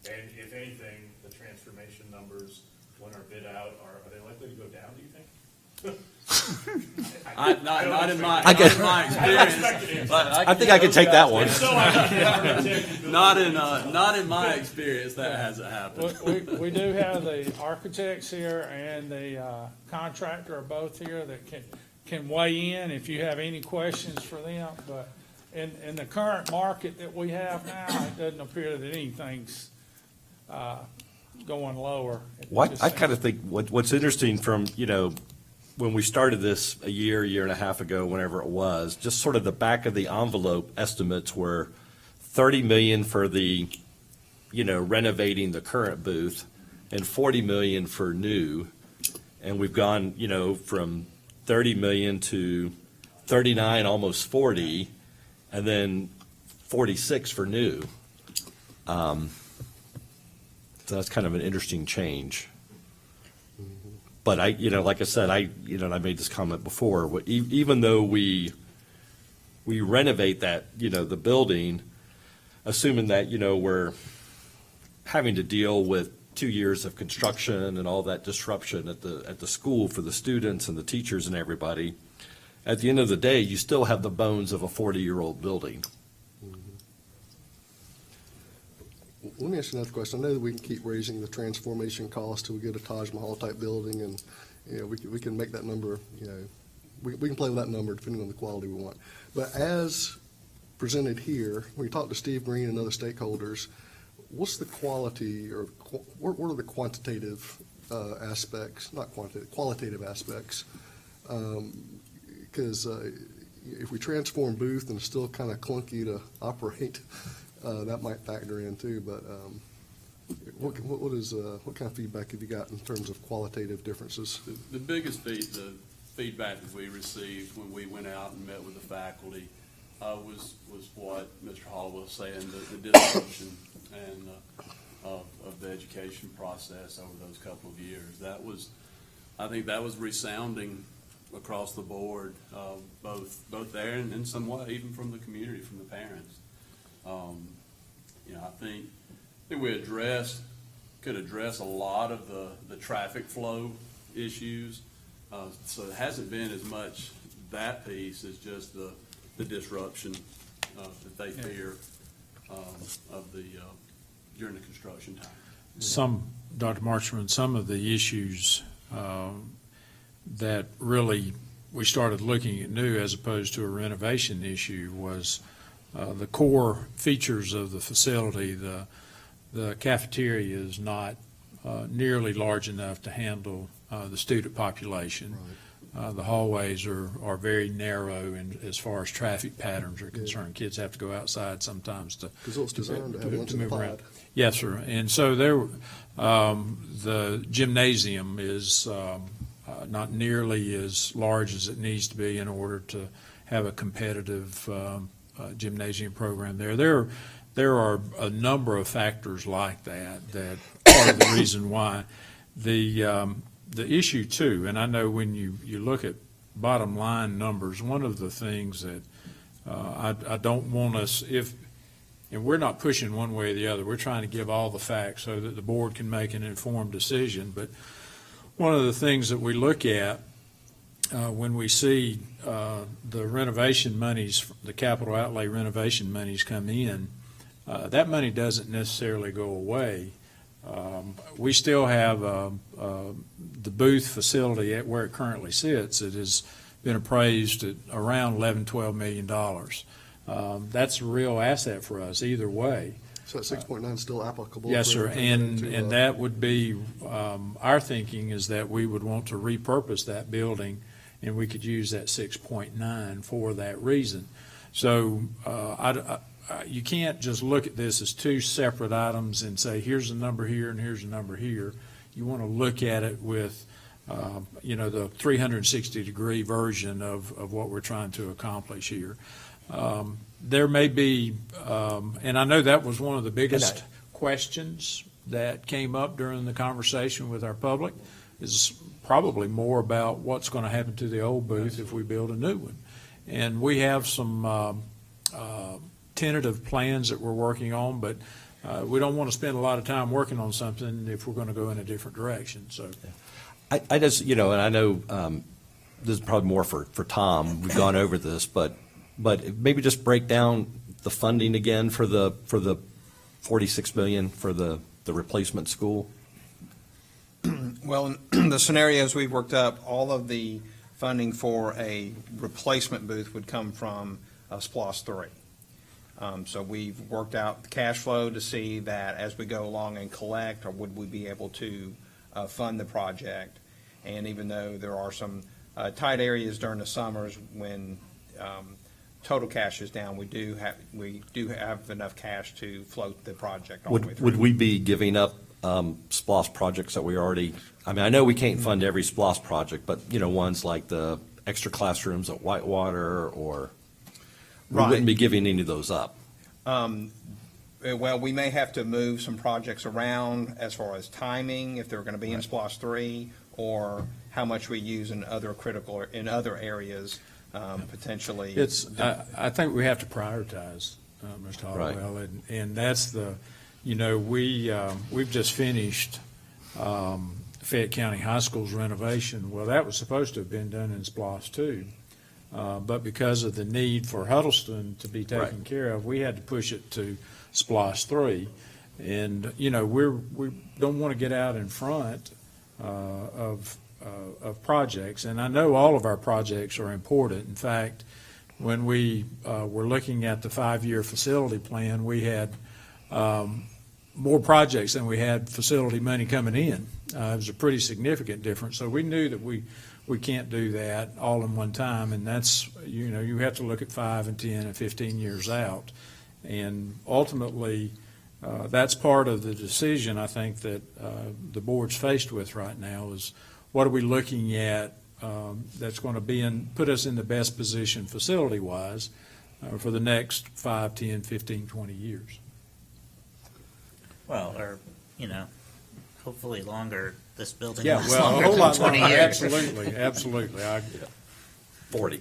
C: And if anything, the transformation numbers, when are bid out, are they likely to go down, do you think?
K: Not in my experience.
A: I think I can take that one.
K: Not in my experience, that hasn't happened.
J: We do have the architects here and the contractor are both here that can weigh in if you have any questions for them. But in the current market that we have now, it doesn't appear that anything's going lower.
A: I kind of think what's interesting from, when we started this a year and a half ago, whenever it was, just sort of the back of the envelope estimates were 30 million for the, renovating the current booth and 40 million for new. And we've gone, from 30 million to 39, almost 40. and then 46 for new. So that's kind of an interesting change. But I, like I said, and I made this comment before, even though we renovate that, the building, assuming that, we're having to deal with 2 years of construction and all that disruption at the school for the students and the teachers and everybody, at the end of the day, you still have the bones of a 40-year-old building.
F: Let me ask you another question. I know that we can keep raising the transformation cost till we get a Taj Mahal type building, and we can make that number. We can play with that number depending on the quality we want. But as presented here, when you talk to Steve Green and other stakeholders, what's the quality, or what are the quantitative aspects? Not quantitative, qualitative aspects. Because if we transform Booth and it's still kind of clunky to operate. That might factor in too, but what kind of feedback have you got in terms of qualitative differences?
K: The biggest feedback that we received when we went out and met with the faculty was what Mr. Hall was saying, the disruption and of the education process over those couple of years. I think that was resounding across the board, both there and somewhat even from the community, from the parents. I think we could address a lot of the traffic flow issues. So it hasn't been as much that piece as just the disruption that they fear during the construction time.
B: Dr. Marchman, some of the issues that really we started looking at new as opposed to a renovation issue was the core features of the facility. The cafeteria is not nearly large enough to handle the student population. The hallways are very narrow, and as far as traffic patterns are concerned, kids have to go outside sometimes to
F: it's designed to have lunch in the
B: move around.
F: pod.
B: Yes, sir. And so the gymnasium is not nearly as large as it needs to be in order to have a competitive gymnasium program there. There are a number of factors like that part of the reason why. The issue too, and I know when you look at bottom line numbers, one of the things that I don't want us, and we're not pushing one way or the other, we're trying to give all the facts so that the board can make an informed decision, but one of the things that we look at when we see the renovation monies, the capital outlay renovation monies come in, that money doesn't necessarily go away. We still have the Booth facility at where it currently sits. It has been appraised at around $11-12 million. That's a real asset for us either way.
F: So that 6.9 is still applicable?
B: Yes,
F: for
B: sir,
F: everything
B: and that would be, our thinking is that we would want to repurpose that building, and we could use that 6.9 for that reason. So you can't just look at this as two separate items and say, here's a number here and here's a number here. You want to look at it with, the 360-degree version of what we're trying to accomplish here. There may be, and I know that was one of the biggest questions that came up during the conversation with our public, is probably more about what's going to happen to the old booth if we build a new one. And we have some tentative plans that we're working on, but we don't want to spend a lot of time working on something if we're going to go in a different direction. So,
A: I just, and I know this is probably more for Tom. We've gone over this, but maybe just break down the funding again for the $46 million for the replacement school.
L: Well, in the scenarios we've worked up, all of the funding for a replacement booth would come from SPLOST 3. So we've worked out the cash flow to see that as we go along and collect, or would we be able to fund the project. And even though there are some tight areas during the summers when total cash is down, we do have enough cash to float the project all the way through.
A: Would we be giving up SPLOST projects that we already, I know we can't fund every SPLOST project, but, ones like the extra classrooms at Whitewater or. We
L: Right.
A: wouldn't be giving any of those up.
L: Well, we may have to move some projects around as far as timing, if they're going to be in SPLOST 3, or how much we use in other other areas, potentially.
B: I think we have to prioritize, Mr.
A: Right.
B: Hollowell, and that's we've just finished Fayette County High School's renovation. Well, that was supposed to have been done in SPLOST 2, but because of the need for Huddleston to be taken
A: Right.
B: care of, we had to push it to SPLOST 3. And, we don't want to get out in front of projects. And I know all of our projects are important. In fact, when we were looking at the 5-year facility plan, we had more projects than we had facility money coming in. It was a pretty significant difference. So we knew that we can't do that all in one time. And that's, you have to look at 5 and 10 and 15 years out. And ultimately, that's part of the decision, I think, that the board's faced with right now is what are we looking at that's going to put us in the best position facility-wise for the next 5, 10, 15, 20 years.
H: Well, or, hopefully longer, this building
B: Yeah,
H: lasts
B: well, a
H: longer
B: whole
H: than
B: lot
H: 20
B: longer.
H: years.
B: Absolutely.
A: 40.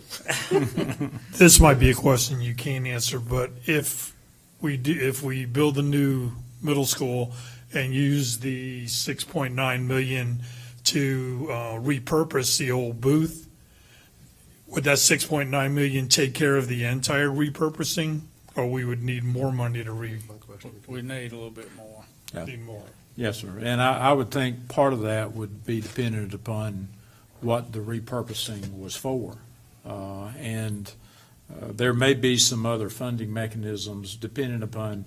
M: This might be a question you can't answer, but if we build a new middle school and use the 6.9 million to repurpose the old booth, would that 6.9 million take care of the entire repurposing, or we would need more money to
F: My question.
J: We need a little bit more.
B: Yeah.
M: need more?
B: Yes, sir. And I would think part of that would be dependent upon what the repurposing was for. And there may be some other funding mechanisms depending upon,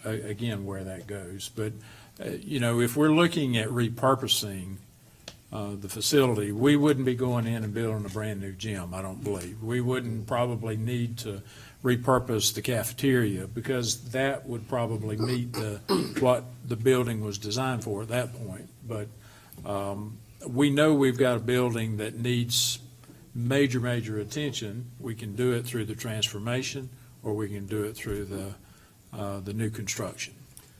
B: again, where that goes. But, if we're looking at repurposing the facility, we wouldn't be going in and building a brand-new gym, I don't believe. We wouldn't probably need to repurpose the cafeteria because that would probably meet what the building was designed for at that point. But we know we've got a building that needs major attention. We can do it through the transformation, or we can do it through the new construction.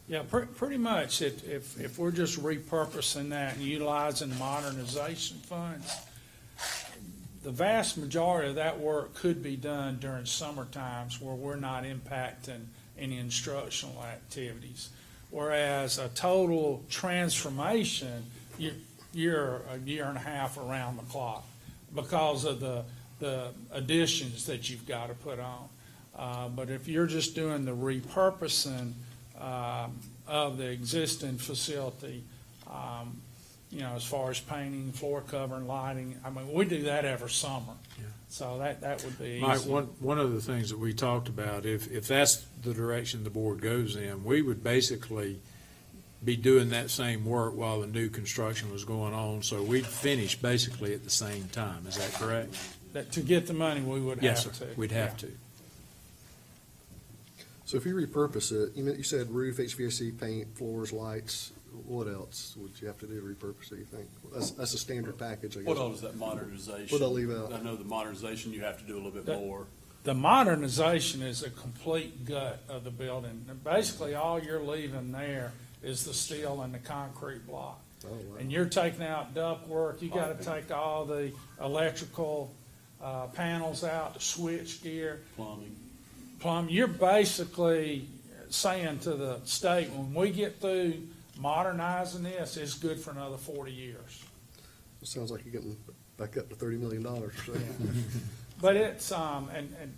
J: Yeah, pretty much, if we're just repurposing that and utilizing the modernization funds, the vast majority of that work could be done during summer times where we're not impacting any instructional activities. Whereas a total transformation, you're a year and a half around the clock because of the additions that you've got to put on. But if you're just doing the repurposing of the existing facility, as far as painting, floor covering, lighting, we do that every summer.
B: Yeah.
J: So that would be
B: Mike,
J: easy.
B: one of the things that we talked about, if that's the direction the board goes in, we would basically be doing that same work while the new construction was going on, so we'd finish basically at the same time. Is that correct?
J: That to get the money, we would
B: Yes,
J: have
B: sir.
J: to.
B: We'd have to.
F: So if you repurpose it, you said roof, HVAC, paint, floors, lights, what else would you have to do to repurpose it, you think? That's a standard package, I guess.
K: What else is that modernization?
F: What'd I leave out?
K: I know the modernization, you have to do a little bit more.
J: The modernization is a complete gut of the building. And basically, all you're leaving there is the steel and the concrete block.
F: Oh, wow.
J: And you're taking out ductwork, you gotta take all the electrical, panels out, the switch gear.
K: Plumbing.
J: You're basically saying to the state, when we get through modernizing this, it's good for another 40 years.
F: It sounds like you're getting back up to $30 million or so.
J: But it's, and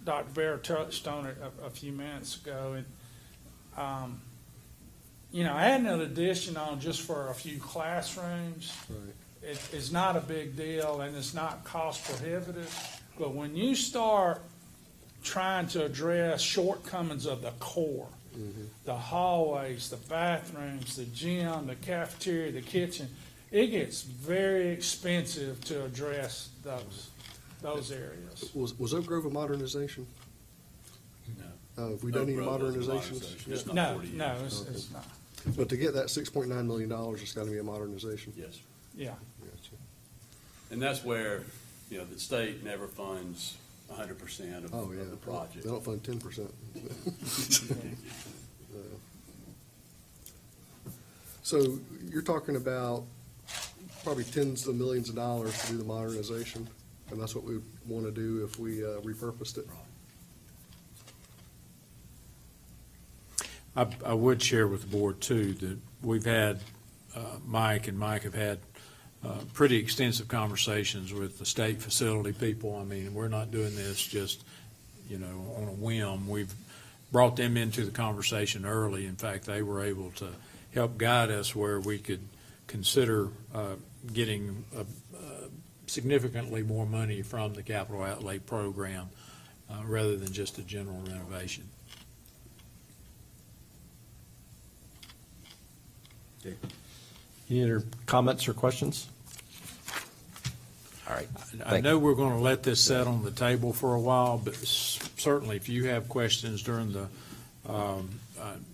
J: Dr. Vera touched on it a few minutes ago, and, adding an addition on just for a few classrooms,
F: Right.
J: it is not a big deal and it's not cost prohibitive. But when you start trying to address shortcomings of the core, the hallways, the bathrooms, the gym, the cafeteria, the kitchen, it gets very expensive to address those areas.
F: Was Oak Grove a modernization?
K: No.
F: Have we done any
K: Oak Grove was a
F: modernizations?
K: modernization. It's not
J: No,
K: 40 years.
J: no, it's not.
F: But to get that $6.9 million, it's got to be a modernization.
K: Yes.
J: Yeah.
F: Gotcha.
K: And that's where, the state never funds 100%
F: Oh, yeah.
K: of the project.
F: They don't fund 10%. So you're talking about probably tens of millions of dollars to do the modernization, and that's what we would want to do if we repurposed it?
B: I would share with the board too that we've had, Mike and Mike have had pretty extensive conversations with the state facility people. I mean, we're not doing this just, on a whim. We've brought them into the conversation early. In fact, they were able to help guide us where we could consider getting significantly more money from the capital outlay program rather than just a general renovation.
A: Any other comments or questions? All right.
B: I know we're going to let this set on the table for a while, but certainly if you have questions during the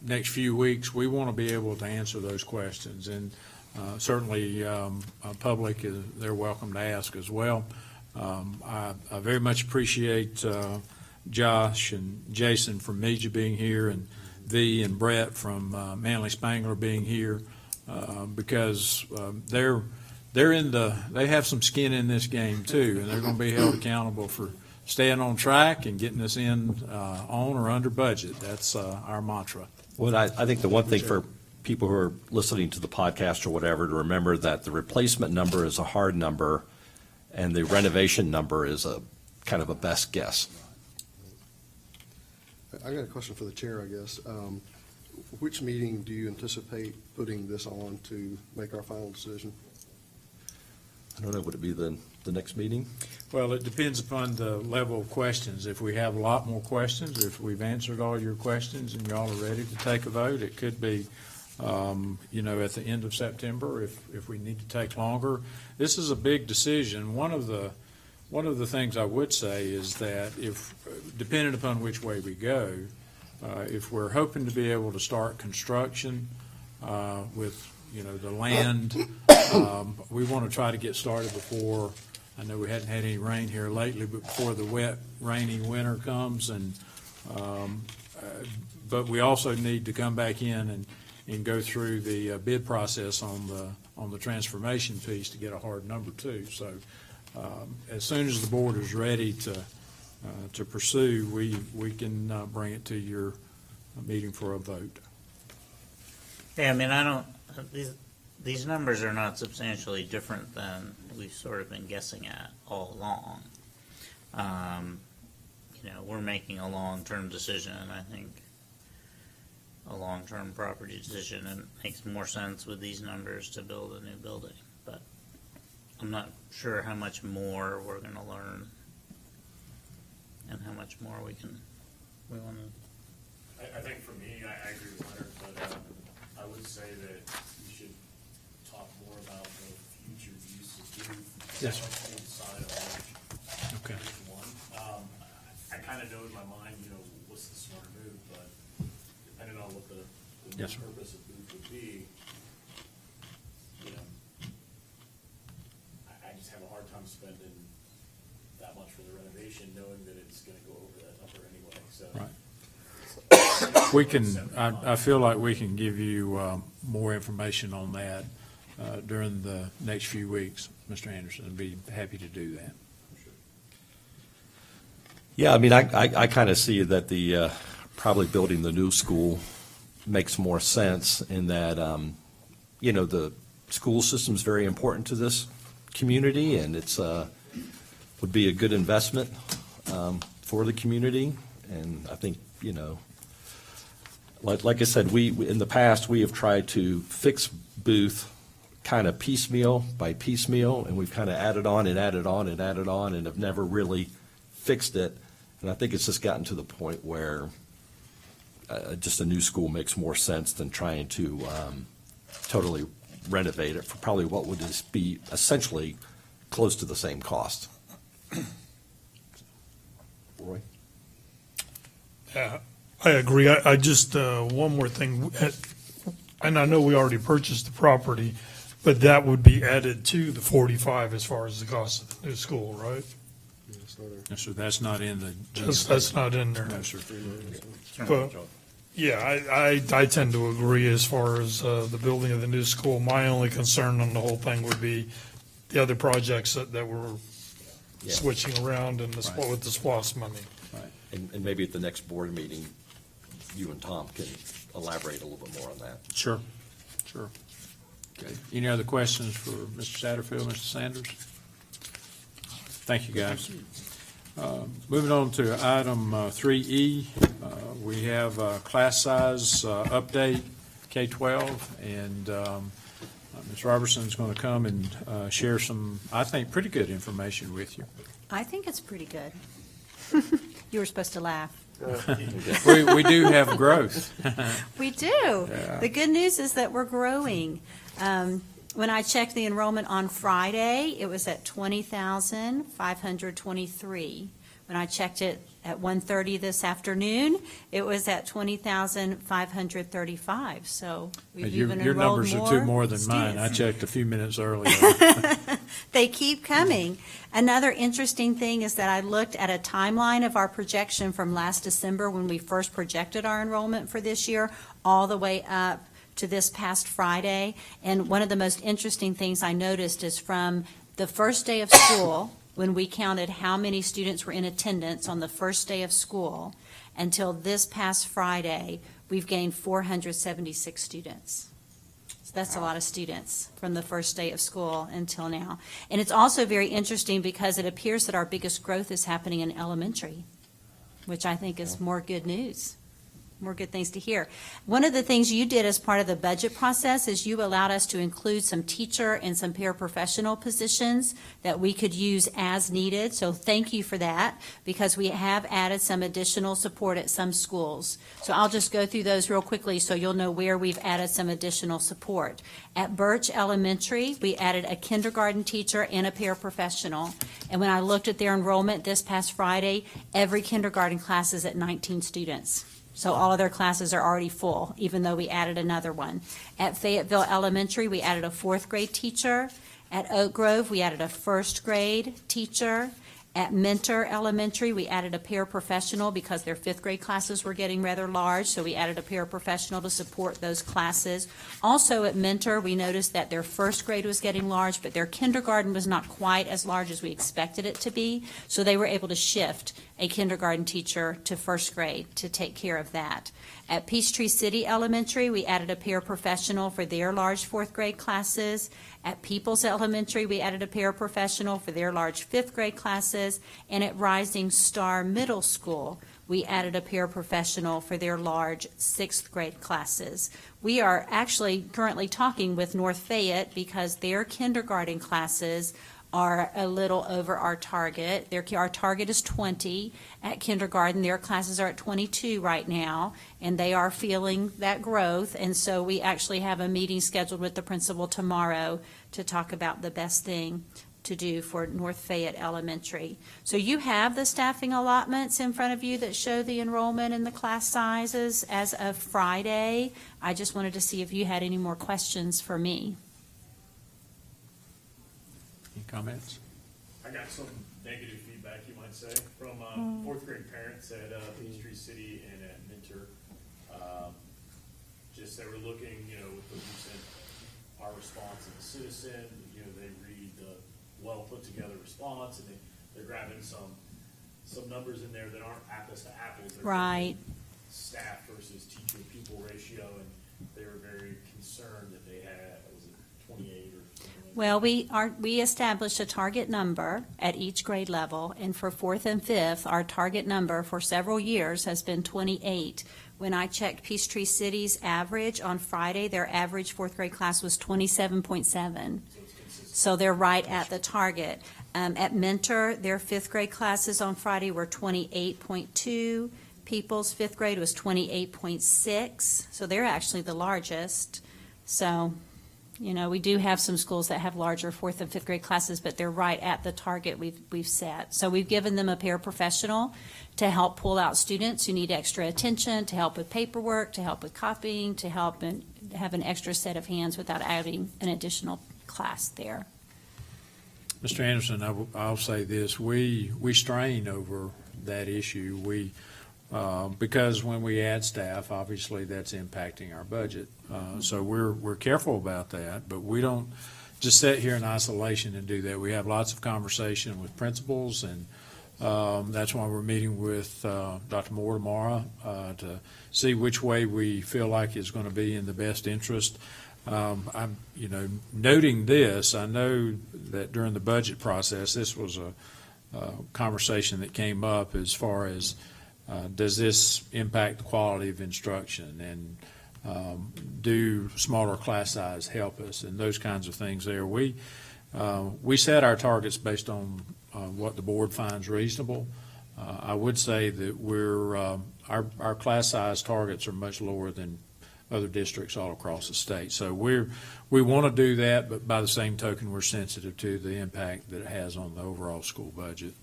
B: next few weeks, we want to be able to answer those questions. And certainly public, they're welcome to ask as well. I very much appreciate Josh and Jason from Meja being here, and V and Brett from Manley Spangler being here, because they have some skin in this game too, and they're going to be held accountable for staying on track and getting us in on or under budget. That's our mantra.
A: Well, I think the one thing for people who are listening to the podcast or whatever to remember that the replacement number is a hard number and the renovation number is a kind of a best guess.
F: I got a question for the chair, I guess. Which meeting do you anticipate putting this on to make our final decision?
A: I don't know, would it be the next meeting?
B: Well, it depends upon the level of questions. If we have a lot more questions, if we've answered all your questions and y'all are ready to take a vote, it could be, at the end of September if we need to take longer. This is a big decision. One of the things I would say is that if, depending upon which way we go, if we're hoping to be able to start construction with, the land, we want to try to get started before, I know we hadn't had any rain here lately, but before the wet, rainy winter comes. And but we also need to come back in and go through the bid process on the transformation piece to get a hard number too. So as soon as the board is ready to pursue, we can bring it to your meeting for a vote.
H: Yeah, I mean, these numbers are not substantially different than we've sort of been guessing at all along. We're making a long-term decision, and I think a long-term property decision, and it makes more sense with these numbers to build a new building. But I'm not sure how much more we're going to learn and how much more we want to.
C: I think for me, I agree with Leonard, but I would say that we should talk more about the future use of youth.
B: Yes, sir.
C: Inside of
B: Okay.
C: each one. I kind of know in my mind, what's the smart move, but depending on what the
B: Yes, sir.
C: purpose of booth would be, I just have a hard time spending that much for the renovation, knowing that it's going to go over that number anyway. So.
B: Right. We can, I feel like we can give you more information on that during the next few weeks, Mr. Anderson. I'd be happy to do that.
A: Yeah, I mean, I kind of see that the, probably building the new school makes more sense in that, the school system's very important to this community, and it's, would be a good investment for the community. And I think, like I said, we in the past, we have tried to fix Booth kind of piecemeal by piecemeal, and we've kind of added on and added on and added on and have never really fixed it. And I think it's just gotten to the point where just a new school makes more sense than trying to totally renovate it for probably what would just be essentially close to the same cost. Roy?
M: I agree. I just, one more thing, and I know we already purchased the property, but that would be added to the 45 as far as the cost of the new school, right?
F: Yes,
B: Yes, sir, that's not in the.
M: That's not in there.
B: No, sir.
M: Well, yeah, I tend to agree as far as the building of the new school. My only concern on the whole thing would be the other projects that we're
A: Yeah.
M: switching around and with the SPOS money.
A: Right. And maybe at the next board meeting, you and Tom can elaborate a little bit more on that.
B: Sure, sure. Okay. Any other questions for Mr. Satterfield, Mr. Sanders? Thank you, guys. Moving on to item 3E, we have class size update, K-12, and Ms. Robertson's going to come and share some, I think, pretty good information with you.
N: I think it's pretty good. You were supposed to laugh.
B: We do have growth.
N: We do.
B: Yeah.
N: The good news is that we're growing. When I checked the enrollment on Friday, it was at 20,523. When I checked it at 1:30 this afternoon, it was at 20,535. So we've even
B: Your
N: enrolled
B: numbers
N: more
B: are two more than mine. I
N: students.
B: checked a few minutes earlier.
N: They keep coming. Another interesting thing is that I looked at a timeline of our projection from last December when we first projected our enrollment for this year, all the way up to this past Friday. And one of the most interesting things I noticed is from the first day of school, when we counted how many students were in attendance on the first day of school, until this past Friday, we've gained 476 students. So that's a lot of students from the first day of school until now. And it's also very interesting because it appears that our biggest growth is happening in elementary, which I think is more good news. More good things to hear. One of the things you did as part of the budget process is you allowed us to include some teacher and some paraprofessional positions that we could use as needed. So thank you for that, because we have added some additional support at some schools. So I'll just go through those real quickly so you'll know where we've added some additional support. At Birch Elementary, we added a kindergarten teacher and a paraprofessional. And when I looked at their enrollment this past Friday, every kindergarten class is at 19 students. So all of their classes are already full, even though we added another one. At Fayetteville Elementary, we added a fourth grade teacher. At Oak Grove, we added a first grade teacher. At Mentor Elementary, we added a paraprofessional because their fifth grade classes were getting rather large, so we added a paraprofessional to support those classes. Also at Mentor, we noticed that their first grade was getting large, but their kindergarten was not quite as large as we expected it to be, so they were able to shift a kindergarten teacher to first grade to take care of that. At Peachtree City Elementary, we added a paraprofessional for their large fourth grade classes. At Peoples Elementary, we added a paraprofessional for their large fifth grade classes. And at Rising Star Middle School, we added a paraprofessional for their large sixth grade classes. We are actually currently talking with North Fayette because their kindergarten classes are a little over our target. Our target is 20 at kindergarten. Their classes are at 22 right now, and they are feeling that growth. And so we actually have a meeting scheduled with the principal tomorrow to talk about the best thing to do for North Fayette Elementary. So you have the staffing allotments in front of you that show the enrollment and the class sizes as of Friday. I just wanted to see if you had any more questions for me.
B: Any comments?
C: I got some negative feedback, you might say, from fourth grade parents at Peachtree City and at Mentor. Just they were looking, with the recent, our response of the citizen, they read the well put together response, and they're grabbing some numbers in there that aren't apples to apples. They're
N: Right.
C: staff versus teacher pupil ratio, and they were very concerned that they had, was it 28 or something like
N: Well, we established a target number at each grade level, and for fourth and fifth, our target number for several years has been 28. When I checked Peachtree City's average on Friday, their average fourth grade class was 27.7. So they're right at the target. At Mentor, their fifth grade classes on Friday were 28.2. People's fifth grade was 28.6. So they're actually the largest. So, we do have some schools that have larger fourth and fifth grade classes, but they're right at the target we've set. So we've given them a paraprofessional to help pull out students who need extra attention, to help with paperwork, to help with copying, to help and have an extra set of hands without adding an additional class there.
B: Mr. Anderson, I'll say this, we strain over that issue. Because when we add staff, obviously that's impacting our budget. So we're careful about that, but we don't just sit here in isolation and do that. We have lots of conversation with principals, and that's why we're meeting with Dr. Moore tomorrow to see which way we feel like is going to be in the best interest. I'm, noting this, I know that during the budget process, this was a conversation that came up as far as does this impact the quality of instruction, and do smaller class size help us, and those kinds of things there. We set our targets based on what the board finds reasonable. I would say that our class size targets are much lower than other districts all across the state. So we want to do that, but by the same token, we're sensitive to the impact that it has on the overall school budget.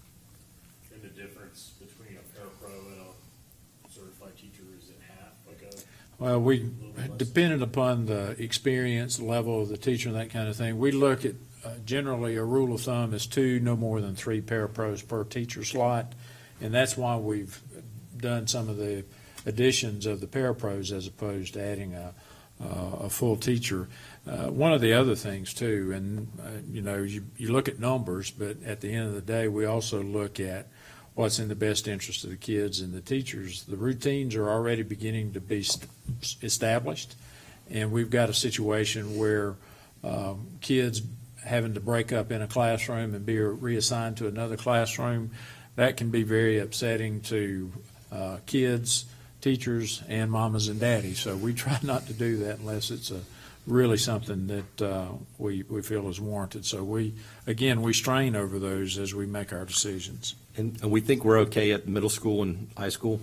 C: And the difference between a parapro and a certified teacher, is it half?
B: Well, depending upon the experience level of the teacher and that kind of thing, we look at generally a rule of thumb is 2, no more than 3 parapros per teacher slot, and that's why we've done some of the additions of the parapros as opposed to adding a full teacher. One of the other things too, and you look at numbers, but at the end of the day, we also look at what's in the best interest of the kids and the teachers. The routines are already beginning to be established, and we've got a situation where kids having to break up in a classroom and be reassigned to another classroom, that can be very upsetting to kids, teachers, and mamas and daddies. So we try not to do that unless it's really something that we feel is warranted. So we strain over those as we make our decisions.
A: And we think we're okay at middle school and high school?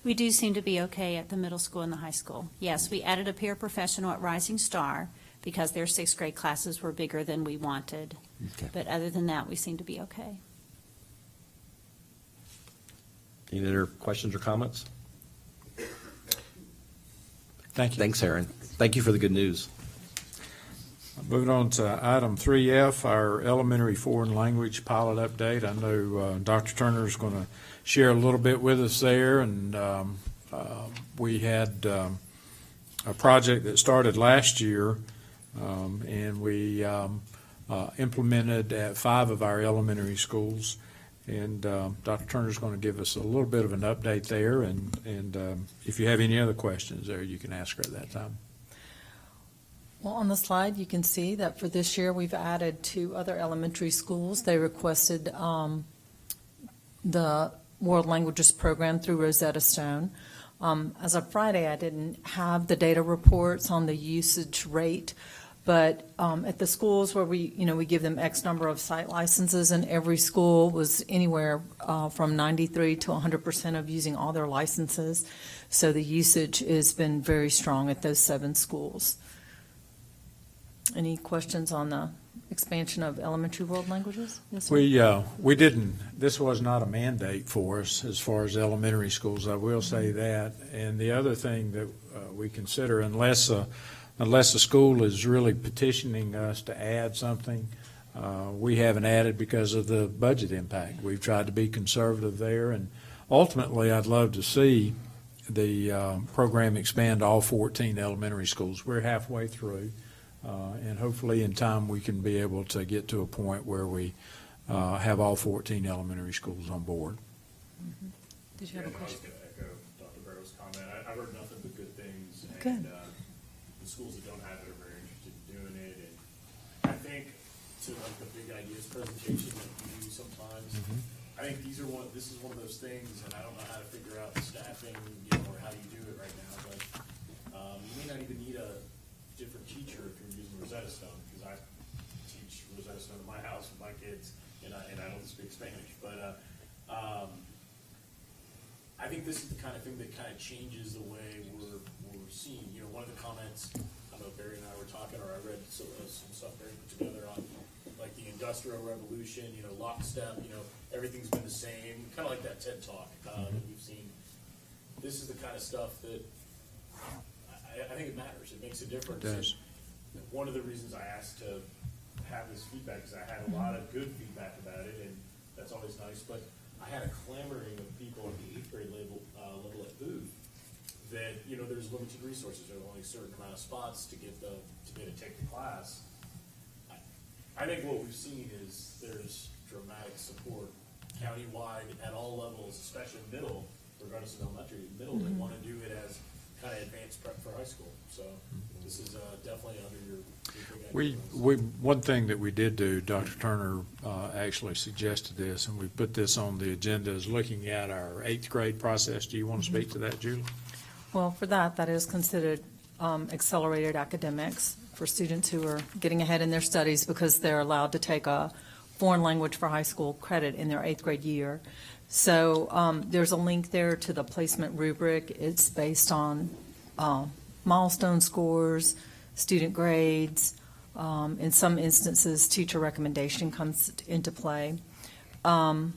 N: We do seem to be okay at the middle school and the high school. Yes, we added a paraprofessional at Rising Star because their 6th grade classes were bigger than we wanted.
A: Okay.
N: But other than that, we seem to be okay.
A: Any other questions or comments?
B: Thank you.
A: Thanks, Aaron. Thank you for the good news.
B: Moving on to item 3F, our elementary foreign language pilot update. I know Dr. Turner is going to share a little bit with us there, and we had a project that started last year, and we implemented at 5 of our elementary schools. And Dr. Turner is going to give us a little bit of an update there, and if you have any other questions there, you can ask her at that time.
E: Well, on the slide, you can see that for this year, we've added 2 other elementary schools. They requested the World Languages program through Rosetta Stone. As of Friday, I didn't have the data reports on the usage rate, but at the schools where we give them X number of site licenses, and every school was anywhere from 93 to 100% of using all their licenses. So the usage has been very strong at those 7 schools. Any questions on the expansion of elementary world languages? Yes, sir.
B: We didn't, this was not a mandate for us as far as elementary schools, I will say that. And the other thing that we consider, unless a school is really petitioning us to add something, we haven't added because of the budget impact. We've tried to be conservative there, and ultimately I'd love to see the program expand to all 14 elementary schools. We're halfway through. And hopefully in time we can be able to get to a point where we have all 14 elementary schools on board.
E: Mm-hmm. Did you have a question?
C: I was going to echo Dr. Barrow's comment. I heard nothing but good things.
E: Good.
C: And the schools that don't have it are very interested in doing it. And I think to like the big ideas presentation that we do sometimes, I think this is one of those things, and I don't know how to figure out the staffing, or how you do it right now, but you may not even need a different teacher if you're using Rosetta Stone, because I teach Rosetta Stone in my house with my kids, and I don't speak Spanish. But I think this is the kind of thing that kind of changes the way we're seeing. One of the comments, I know Barry and I were talking, or I read some stuff Barry put together on like the Industrial Revolution, lockstep, everything's been the same, kind of like that TED Talk that we've seen. This is the kind of stuff that I think it matters. It makes a difference.
B: It does.
C: And one of the reasons I asked to have this feedback, because I had a lot of good feedback about it, and that's always nice, but I had a clamoring of people at the 8th grade level at Booth that, there's limited resources, there's only a certain amount of spots to be able to take the class. I think what we've seen is there's dramatic support countywide at all levels, especially middle, regardless of elementary, middle, they want to do it as kind of advanced prep for high school. So this is definitely under your big influence.
B: One thing that we did do, Dr. Turner actually suggested this, and we put this on the agenda, is looking at our 8th grade process. Do you want to speak to that, Julie?
E: Well, for that is considered accelerated academics for students who are getting ahead in their studies because they're allowed to take a foreign language for high school credit in their 8th grade year. So there's a link there to the placement rubric. It's based on milestone scores, student grades. In some instances, teacher recommendation comes into play. Then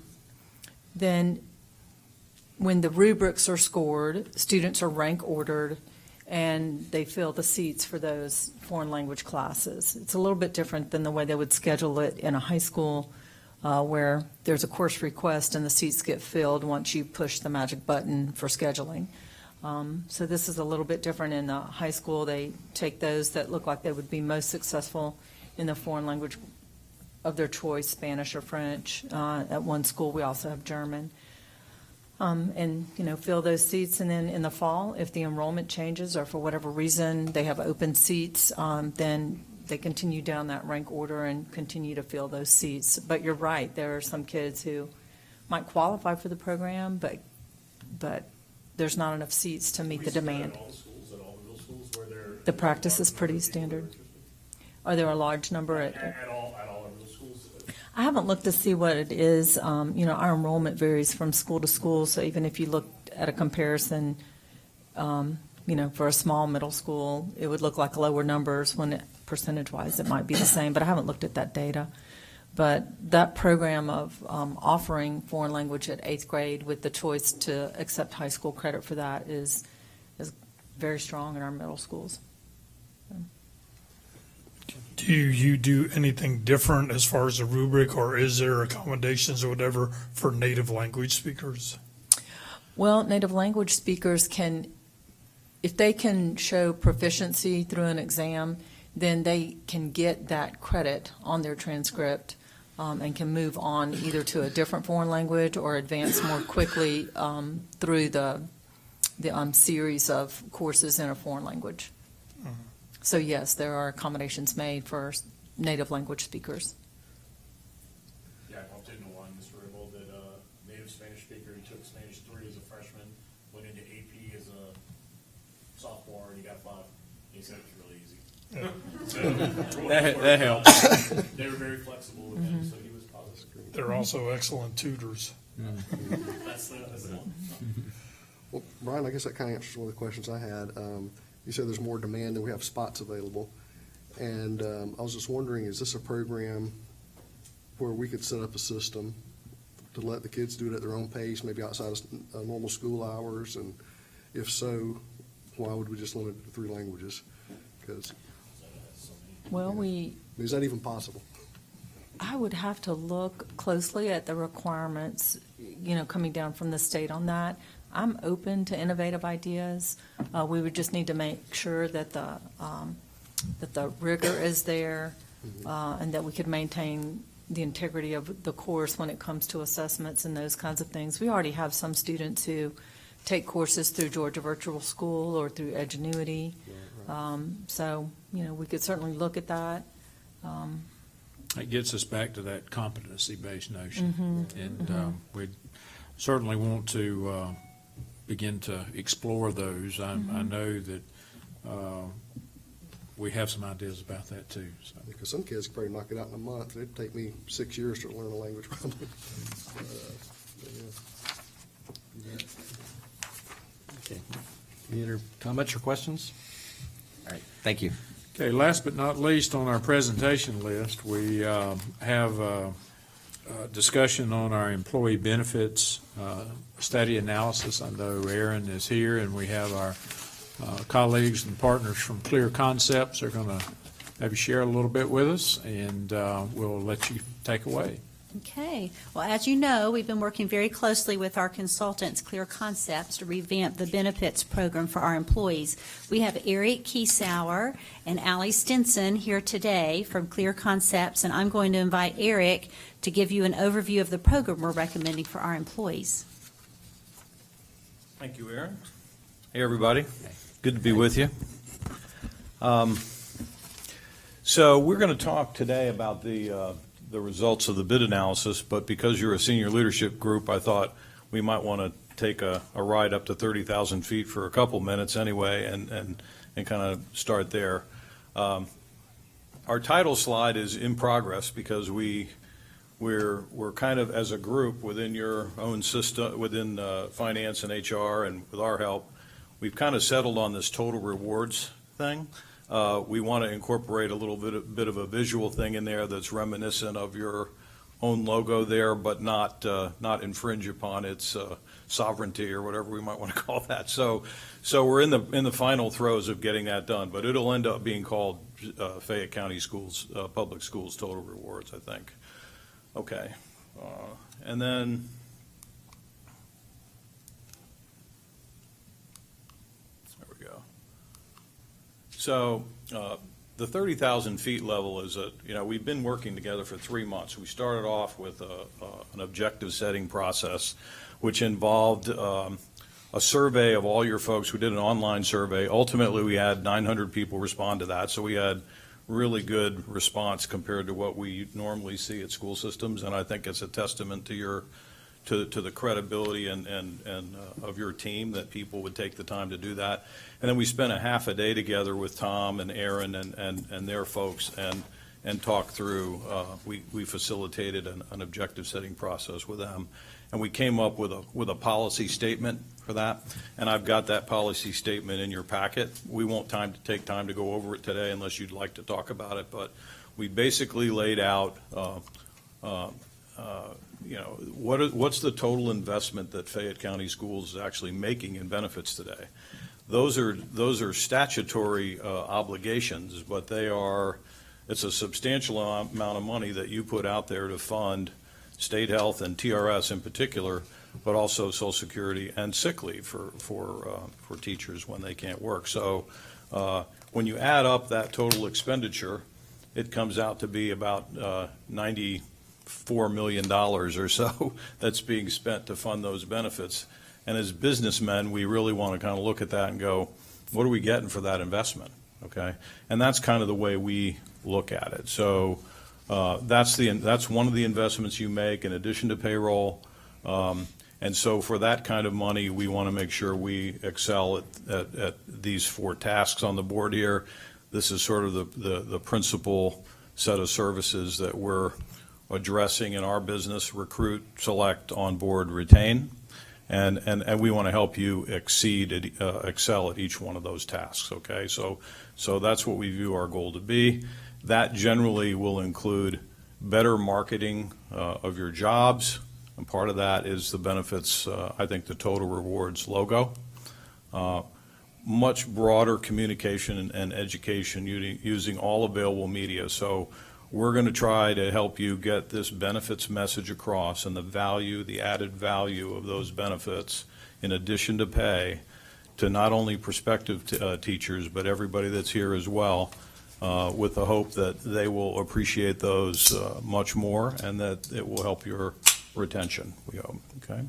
E: when the rubrics are scored, students are rank ordered and they fill the seats for those foreign language classes. It's a little bit different than the way they would schedule it in a high school where there's a course request and the seats get filled once you push the magic button for scheduling. So this is a little bit different in the high school. They take those that look like they would be most successful in the foreign language of their choice, Spanish or French. At one school, we also have German. And fill those seats. And then in the fall, if the enrollment changes or for whatever reason they have open seats, then they continue down that rank order and continue to fill those seats. But you're right, there are some kids who might qualify for the program, but there's not enough seats to meet the demand.
C: At all the schools, at all the middle schools, where they're
E: The practice is pretty standard. Are there a large number
C: at all our middle schools?
E: I haven't looked to see what it is. Our enrollment varies from school to school, so even if you looked at a comparison, for a small middle school, it would look like lower numbers when percentage-wise it might be the same, but I haven't looked at that data. But that program of offering foreign language at 8th grade with the choice to accept high school credit for that is very strong in our middle schools.
M: Do you do anything different as far as the rubric, or is there accommodations or whatever for native language speakers?
E: Well, native language speakers can, if they can show proficiency through an exam, then they can get that credit on their transcript and can move on either to a different foreign language or advance more quickly through the series of courses in a foreign language. So yes, there are accommodations made for native language speakers.
C: Yeah, I bumped into one, Mr. Ribble, that native Spanish speaker, he took Spanish 3 as a freshman, went into AP as a sophomore, and he got 5. He said it was really easy. So,
B: That helps.
C: They were very flexible with him, so he was positive.
M: They're also excellent tutors.
C: That's the one.
F: Well, Brian, I guess that kind of answers one of the questions I had. You said there's more demand than we have spots available. And I was just wondering, is this a program where we could set up a system to let the kids do it at their own pace, maybe outside of normal school hours? And if so, why would we just limit it to 3 languages? Because
E: Well,
F: is that even possible?
E: I would have to look closely at the requirements, coming down from the state on that. I'm open to innovative ideas. We would just need to make sure that the rigor is there, and that we could maintain the integrity of the course when it comes to assessments and those kinds of things. We already have some students who take courses through Georgia Virtual School or through Edgenuity. So, we could certainly look at that.
B: It gets us back to that competency-based notion. And we certainly want to begin to explore those. I know that we have some ideas about that too. So.
F: Because some kids could probably knock it out in a month. It'd take me 6 years to learn a language probably.
A: Okay. Any other comments or questions? All right, thank you.
B: Okay, last but not least on our presentation list, we have a discussion on our employee benefits study analysis. I know Aaron is here, and we have our colleagues and partners from Clear Concepts are going to have you share a little bit with us, and we'll let you take away.
N: Okay. Well, as you know, we've been working very closely with our consultants, Clear Concepts, to revamp the benefits program for our employees. We have Eric Kiesauer and Allie Stinson here today from Clear Concepts, and I'm going to invite Eric to give you an overview of the program we're recommending for our employees.
O: Thank you, Aaron. Hey, everybody. Good to be with you. So we're going to talk today about the results of the bid analysis, but because you're a senior leadership group, I thought we might want to take a ride up to 30,000 feet for a couple minutes anyway and kind of start there. Our title slide is in progress because we're kind of, as a group within your own system, within finance and HR and with our help, we've kind of settled on this total rewards thing. We want to incorporate a little bit of a visual thing in there that's reminiscent of your own logo there, but not infringe upon its sovereignty or whatever we might want to call that. So we're in the final throes of getting that done, but it'll end up being called Fayette County Schools Public Schools Total Rewards, I think. Okay, and then. So the 30,000 feet level is we've been working together for 3 months. We started off with an objective setting process, which involved a survey of all your folks. We did an online survey. Ultimately, we had 900 people respond to that. So we had really good response compared to what we normally see at school systems. And I think it's a testament to to the credibility and of your team that people would take the time to do that. And then we spent a half a day together with Tom and Aaron and their folks and talked through, we facilitated an objective setting process with them. And we came up with a policy statement for that. And I've got that policy statement in your packet. We won't take time to go over it today unless you'd like to talk about it. But we basically laid out what's the total investment that Fayette County Schools is actually making in benefits today. Those are statutory obligations, but it's a substantial amount of money that you put out there to fund state health and TRS in particular, but also Social Security and sick leave for teachers when they can't work. So when you add up that total expenditure, it comes out to be about $94 million or so that's being spent to fund those benefits. And as businessmen, we really want to kind of look at that and go, what are we getting for that investment? Okay, and that's kind of the way we look at it. So that's one of the investments you make in addition to payroll. And so for that kind of money, we want to make sure we excel at these 4 tasks on the board here. This is sort of the principal set of services that we're addressing in our business: recruit, select, onboard, retain. And we want to help you excel at each one of those tasks, okay? So that's what we view our goal to be. That generally will include better marketing of your jobs, and part of that is the benefits, I think the Total Rewards logo. Much broader communication and education using all available media. So we're going to try to help you get this benefits message across and the added value of those benefits in addition to pay to not only prospective teachers, but everybody that's here as well, with the hope that they will appreciate those much more and that it will help your retention, we hope, okay?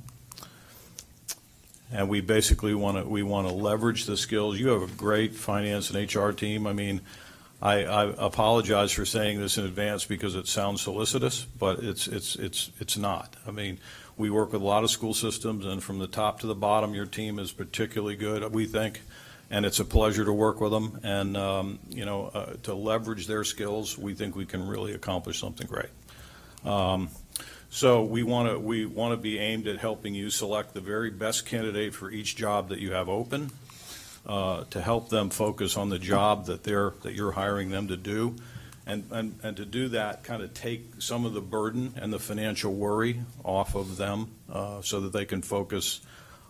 O: And we basically want to leverage the skills. You have a great finance and HR team. I mean, I apologize for saying this in advance because it sounds solicitous, but it's not. I mean, we work with a lot of school systems, and from the top to the bottom, your team is particularly good, we think, and it's a pleasure to work with them. And to leverage their skills, we think we can really accomplish something great. So we want to be aimed at helping you select the very best candidate for each job that you have open. To help them focus on the job that you're hiring them to do, and to do that, kind of take some of the burden and the financial worry off of them, so that they can focus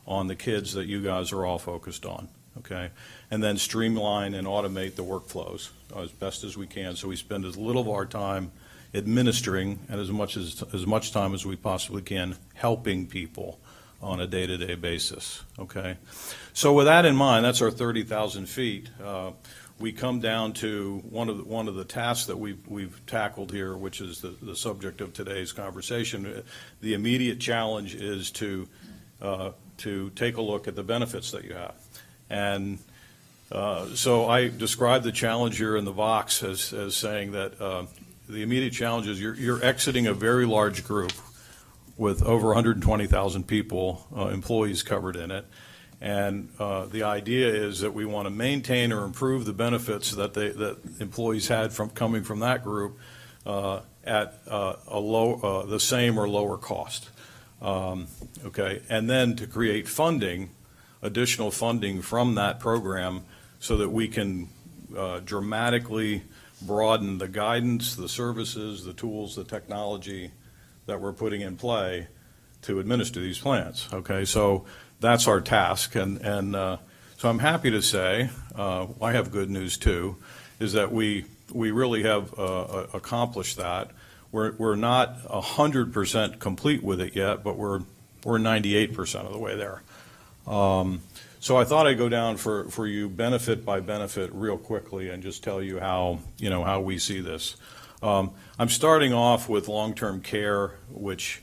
O: on the kids that you guys are all focused on. okay? And then streamline and automate the workflows as best as we can, so we spend as little of our time administering and as much time as we possibly can helping people on a day-to-day basis, okay? So with that in mind, that's our 30,000 feet. We come down to one of the tasks that we've tackled here, which is the subject of today's conversation. The immediate challenge is to take a look at the benefits that you have. And so I described the challenge here in the box as saying that the immediate challenge is you're exiting a very large group with over 120,000 people, employees covered in it. And the idea is that we want to maintain or improve the benefits that employees had from coming from that group at the same or lower cost. Okay, and then to create funding, additional funding from that program, so that we can dramatically broaden the guidance, the services, the tools, the technology that we're putting in play to administer these plans. Okay, so that's our task, and so I'm happy to say, I have good news too, is that we really have accomplished that. We're not 100% complete with it yet, but we're 98% of the way there. So I thought I'd go down for you benefit by benefit real quickly and just tell you how we see this. I'm starting off with long-term care, which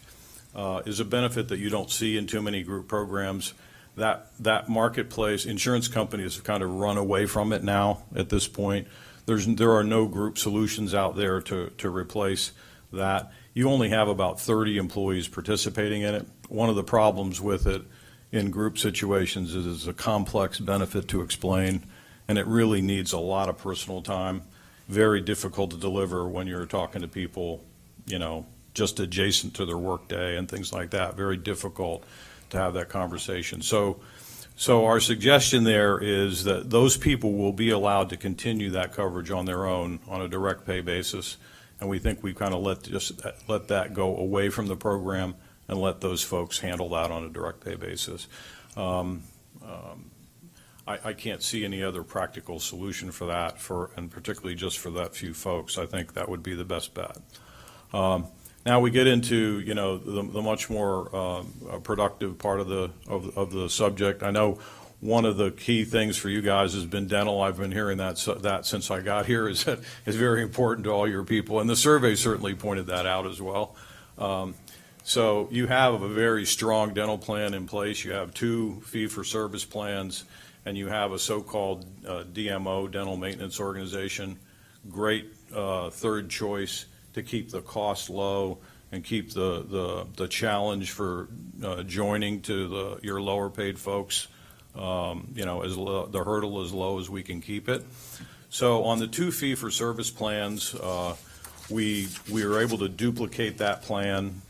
O: is a benefit that you don't see in too many group programs. That marketplace, insurance companies have kind of run away from it now at this point. There are no group solutions out there to replace that. You only have about 30 employees participating in it. One of the problems with it in group situations is it's a complex benefit to explain, and it really needs a lot of personal time. Very difficult to deliver when you're talking to people, just adjacent to their workday and things like that. Very difficult to have that conversation. So our suggestion there is that those people will be allowed to continue that coverage on their own on a direct pay basis, and we think we kind of let that go away from the program and let those folks handle that on a direct pay basis. I can't see any other practical solution for that, and particularly just for that few folks. I think that would be the best bet. Now we get into the much more productive part of the subject. I know one of the key things for you guys has been dental. I've been hearing that since I got here is very important to all your people, and the survey certainly pointed that out as well. So you have a very strong dental plan in place. You have 2 fee-for-service plans, and you have a so-called DMO, dental maintenance organization. Great third choice to keep the cost low and keep the challenge for joining to your lower paid folks, the hurdle as low as we can keep it. So on the 2 fee-for-service plans, we are able to duplicate that plan.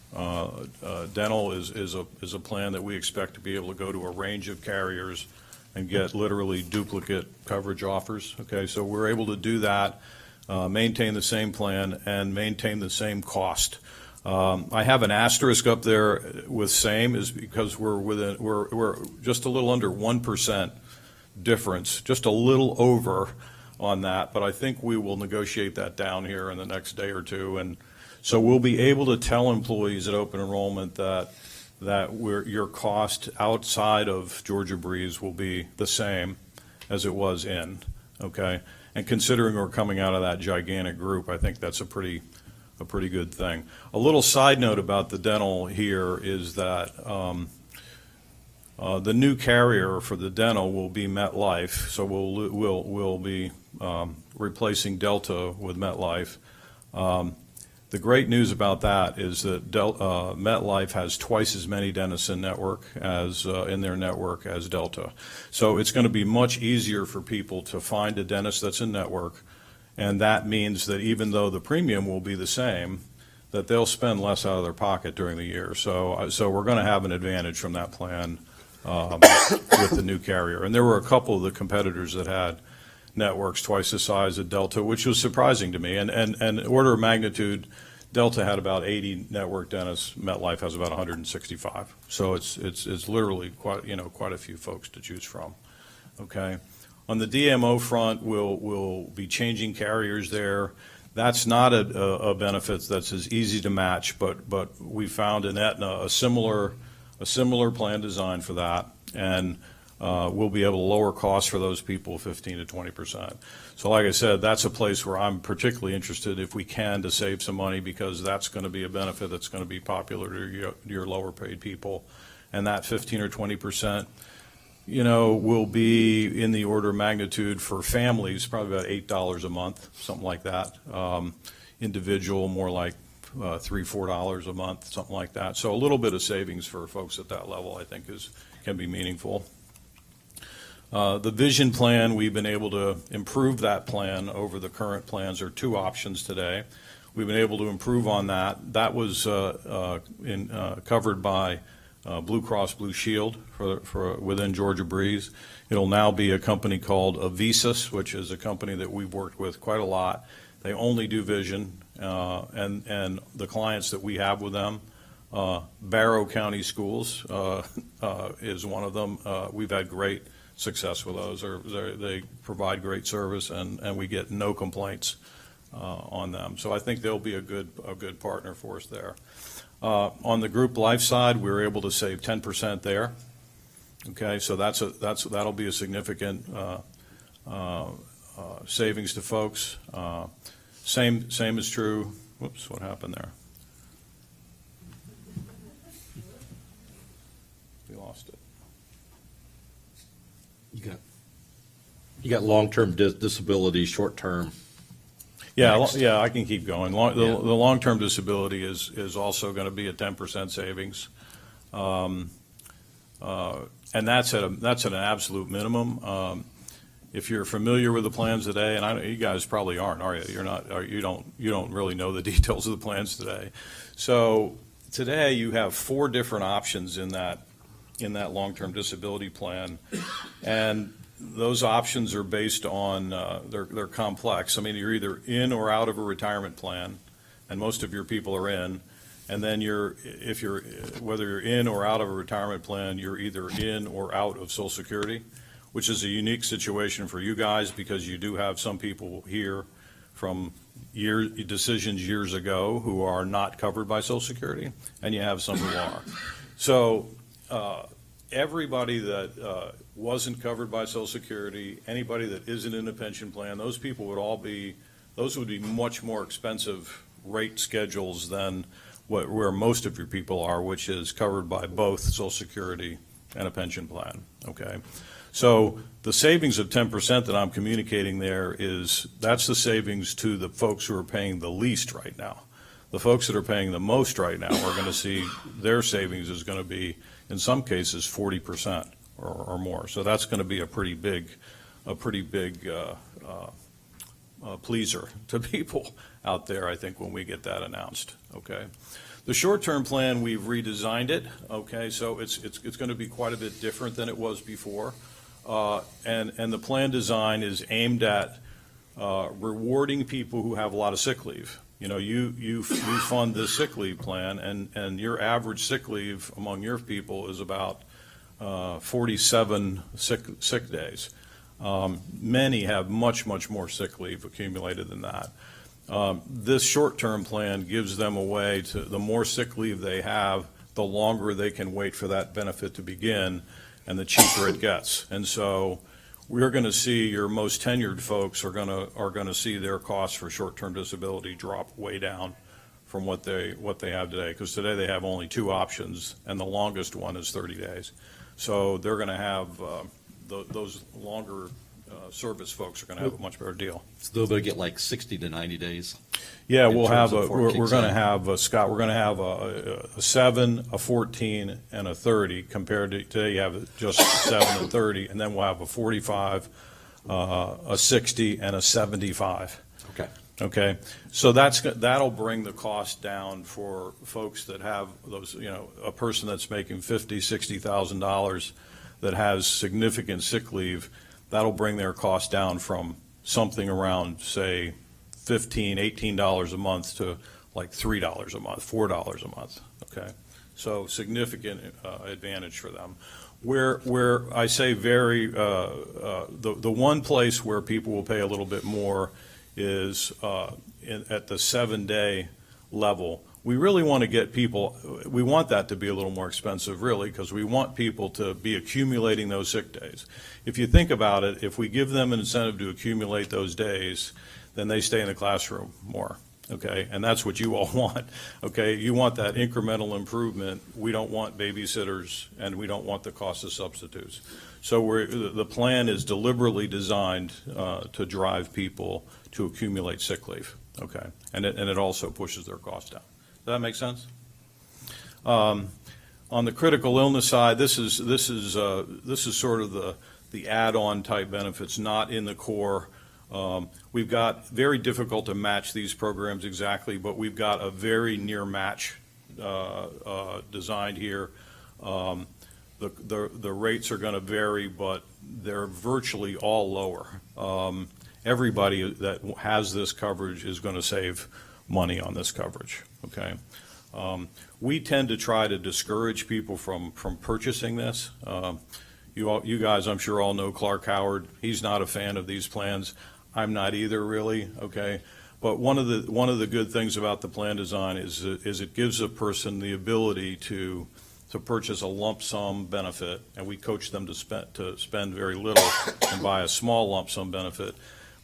O: Dental is a plan that we expect to be able to go to a range of carriers and get literally duplicate coverage offers. Okay, so we're able to do that, maintain the same plan, and maintain the same cost. I have an asterisk up there with same, is because we're just a little under 1% difference, just a little over on that, but I think we will negotiate that down here in the next day or two, and so we'll be able to tell employees at open enrollment that your cost outside of Georgia Breeze will be the same as it was in, okay? And considering we're coming out of that gigantic group, I think that's a pretty good thing. A little side note about the dental here is that the new carrier for the dental will be MetLife, so we'll be replacing Delta with MetLife. The great news about that is that MetLife has twice as many dentists in their network as Delta. So it's going to be much easier for people to find a dentist that's in network, and that means that even though the premium will be the same, that they'll spend less out of their pocket during the year. So we're going to have an advantage from that plan with the new carrier. And there were a couple of the competitors that had networks twice the size of Delta, which was surprising to me. And order of magnitude, Delta had about 80 network dentists. MetLife has about 165. So it's literally quite a few folks to choose from. okay? On the DMO front, we'll be changing carriers there. That's not a benefit that's as easy to match, but we found in Aetna a similar plan design for that, and we'll be able to lower costs for those people 15 to 20%. So like I said, that's a place where I'm particularly interested if we can to save some money, because that's going to be a benefit that's going to be popular to your lower paid people. And that 15 or 20%, will be in the order of magnitude for families, probably about $8 a month, something like that. Individual, more like $3, $4 a month, something like that. So a little bit of savings for folks at that level, I think, can be meaningful. The vision plan, we've been able to improve that plan over the current plans. There are two options today. We've been able to improve on that. That was covered by Blue Cross Blue Shield for within Georgia Breeze. It'll now be a company called Avisus, which is a company that we've worked with quite a lot. They only do vision, and the clients that we have with them, Barrow County Schools is one of them. We've had great success with those. They provide great service, and we get no complaints on them. So I think they'll be a good partner for us there. On the group life side, we were able to save 10% there. Okay, so that'll be a significant savings to folks. Same is true. Whoops, what happened there? We lost it.
A: You got long-term disability, short-term.
O: Yeah, I can keep going. The long-term disability is also going to be a 10% savings, and that's at an absolute minimum. If you're familiar with the plans today, and you guys probably aren't, are you? You're not. You don't really know the details of the plans today. So today you have 4 different options in that long-term disability plan, and those options are based on, they're complex. I mean, you're either in or out of a retirement plan, and most of your people are in. And then whether you're in or out of a retirement plan, you're either in or out of Social Security, which is a unique situation for you guys, because you do have some people here from decisions years ago who are not covered by Social Security, and you have some who are. So everybody that wasn't covered by Social Security, anybody that isn't in a pension plan, those people would be much more expensive rate schedules than where most of your people are, which is covered by both Social Security and a pension plan, okay? So the savings of 10% that I'm communicating there that's the savings to the folks who are paying the least right now. The folks that are paying the most right now are going to see their savings is going to be, in some cases, 40% or more. So that's going to be a pretty big pleaser to people out there, I think, when we get that announced. Okay. The short-term plan, we've redesigned it. Okay, so it's going to be quite a bit different than it was before, and the plan design is aimed at rewarding people who have a lot of sick leave. You fund this sick leave plan, and your average sick leave among your people is about 47 sick days. Many have much more sick leave accumulated than that. This short-term plan gives them a way to, the more sick leave they have, the longer they can wait for that benefit to begin, and the cheaper it gets. And so we're going to see your most tenured folks are going to see their costs for short-term disability drop way down from what they have today, because today they have only 2 options, and the longest one is 30 days. So they're going to have those longer service folks are going to have a much better deal.
A: So they'll get like 60 to 90 days.
O: Yeah, we're going to have, Scott, we're going to have a 7, a 14, and a 30, compared to today you have just 7 and 30, and then we'll have a 45, a 60, and a 75. Okay, so that'll bring the cost down for folks that have those, a person that's making $50,000, $60,000 that has significant sick leave. That'll bring their cost down from something around, say, $15, $18 a month to like $3 a month, $4 a month, okay? So significant advantage for them. Where I say the one place where people will pay a little bit more is at the 7-day level. We really want to get people, we want that to be a little more expensive, really, because we want people to be accumulating those sick days. If you think about it, if we give them an incentive to accumulate those days, then they stay in the classroom more, okay? And that's what you all want, okay? You want that incremental improvement. We don't want babysitters, and we don't want the cost of substitutes. So the plan is deliberately designed to drive people to accumulate sick leave, okay? And it also pushes their cost down. Does that make sense? On the critical illness side, this is sort of the add-on type benefits, not in the core. We've got very difficult to match these programs exactly, but we've got a very near match designed here. The rates are going to vary, but they're virtually all lower. Everybody that has this coverage is going to save money on this coverage, okay? We tend to try to discourage people from purchasing this. You guys, I'm sure, all know Clark Howard. He's not a fan of these plans. I'm not either, really, okay? But one of the good things about the plan design is it gives a person the ability to purchase a lump sum benefit, and we coach them to spend very little and buy a small lump sum benefit.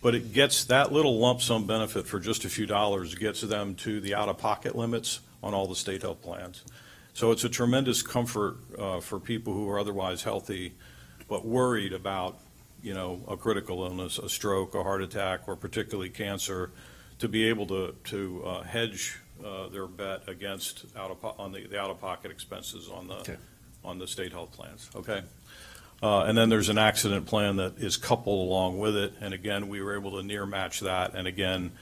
O: But it gets that little lump sum benefit for just a few dollars, gets them to the out-of-pocket limits on all the state health plans. So it's a tremendous comfort for people who are otherwise healthy but worried about, a critical illness, a stroke, a heart attack, or particularly cancer, to be able to hedge their bet against the out-of-pocket expenses on the state health plans. Okay. And then there's an accident plan that is coupled along with it, and again, we were able to near match that, and again,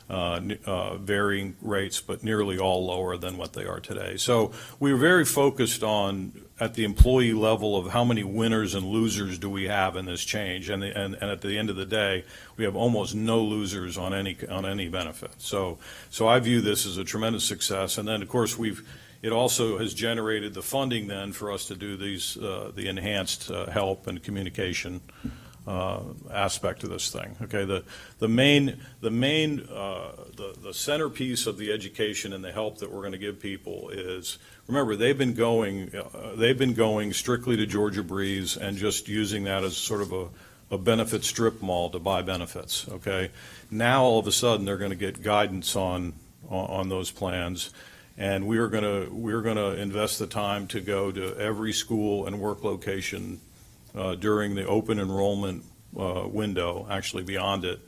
O: varying rates, but nearly all lower than what they are today. So we were very focused on, at the employee level, of how many winners and losers do we have in this change, and at the end of the day, we have almost no losers on any benefit. So I view this as a tremendous success, and then of course it also has generated the funding then for us to do the enhanced help and communication aspect of this thing. Okay, the centerpiece of the education and the help that we're going to give people is, remember, they've been going strictly to Georgia Breeze and just using that as sort of a benefit strip mall to buy benefits. Okay, now all of a sudden they're going to get guidance on those plans. And we're going to invest the time to go to every school and work location during the open enrollment window, actually beyond it,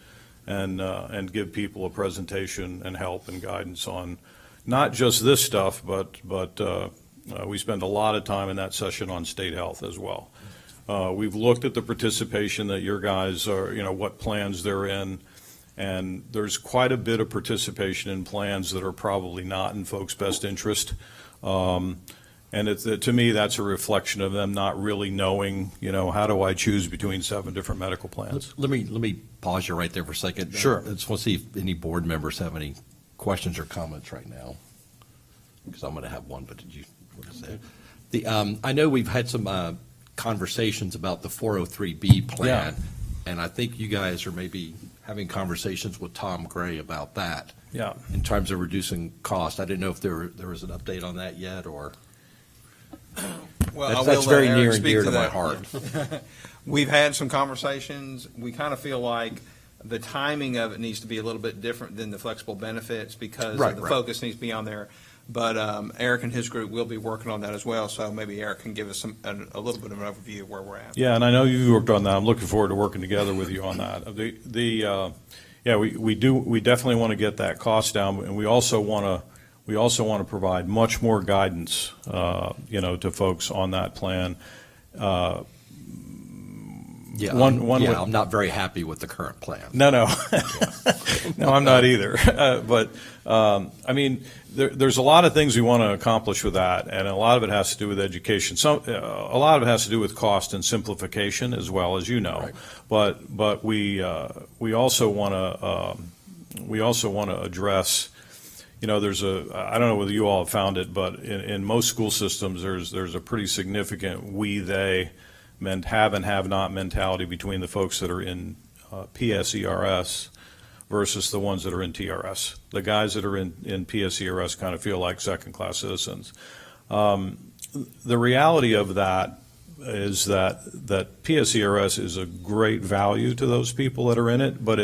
O: and give people a presentation and help and guidance on not just this stuff, but we spend a lot of time in that session on state health as well. We've looked at the participation that your guys are, what plans they're in. And there's quite a bit of participation in plans that are probably not in folks' best interest. And to me, that's a reflection of them not really knowing, how do I choose between 7 different medical plans?
A: Let me pause you right there for a second.
O: Sure.
A: I just want to see if any board members have any questions or comments right now, because I'm going to have one, but did you want to say? I know we've had some conversations about the 403B plan, and I think you guys are maybe having conversations with Tom Gray about that.
O: Yeah.
A: In terms of reducing cost. I didn't know if there was an update on that yet, or.
L: Well,
A: That's very near and dear to my
L: that.
A: heart.
L: We've had some conversations. We kind of feel like the timing of it needs to be a little bit different than the flexible benefits because the focus needs to be on there. But Eric and his group will be working on that as well, so maybe Eric can give us a little bit of an overview of where we're at.
O: Yeah, and I know you worked on that. I'm looking forward to working together with you on that. We definitely want to get that cost down, and we also want to provide much more guidance, to folks on that plan.
A: I'm not very happy with the current plan.
O: No, no, I'm not either. But there's a lot of things we want to accomplish with that, and a lot of it has to do with education. A lot of it has to do with cost and simplification, as well, as you know. Right. But we also want to address, there's I don't know whether you all have found it, but in most school systems, there's a pretty significant they have and have not mentality between the folks that are in PSERS versus the ones that are in TRS. The guys that are in PSERS kind of feel like second-class citizens. The reality of that is that PSERS is a great value to those people that are in it, but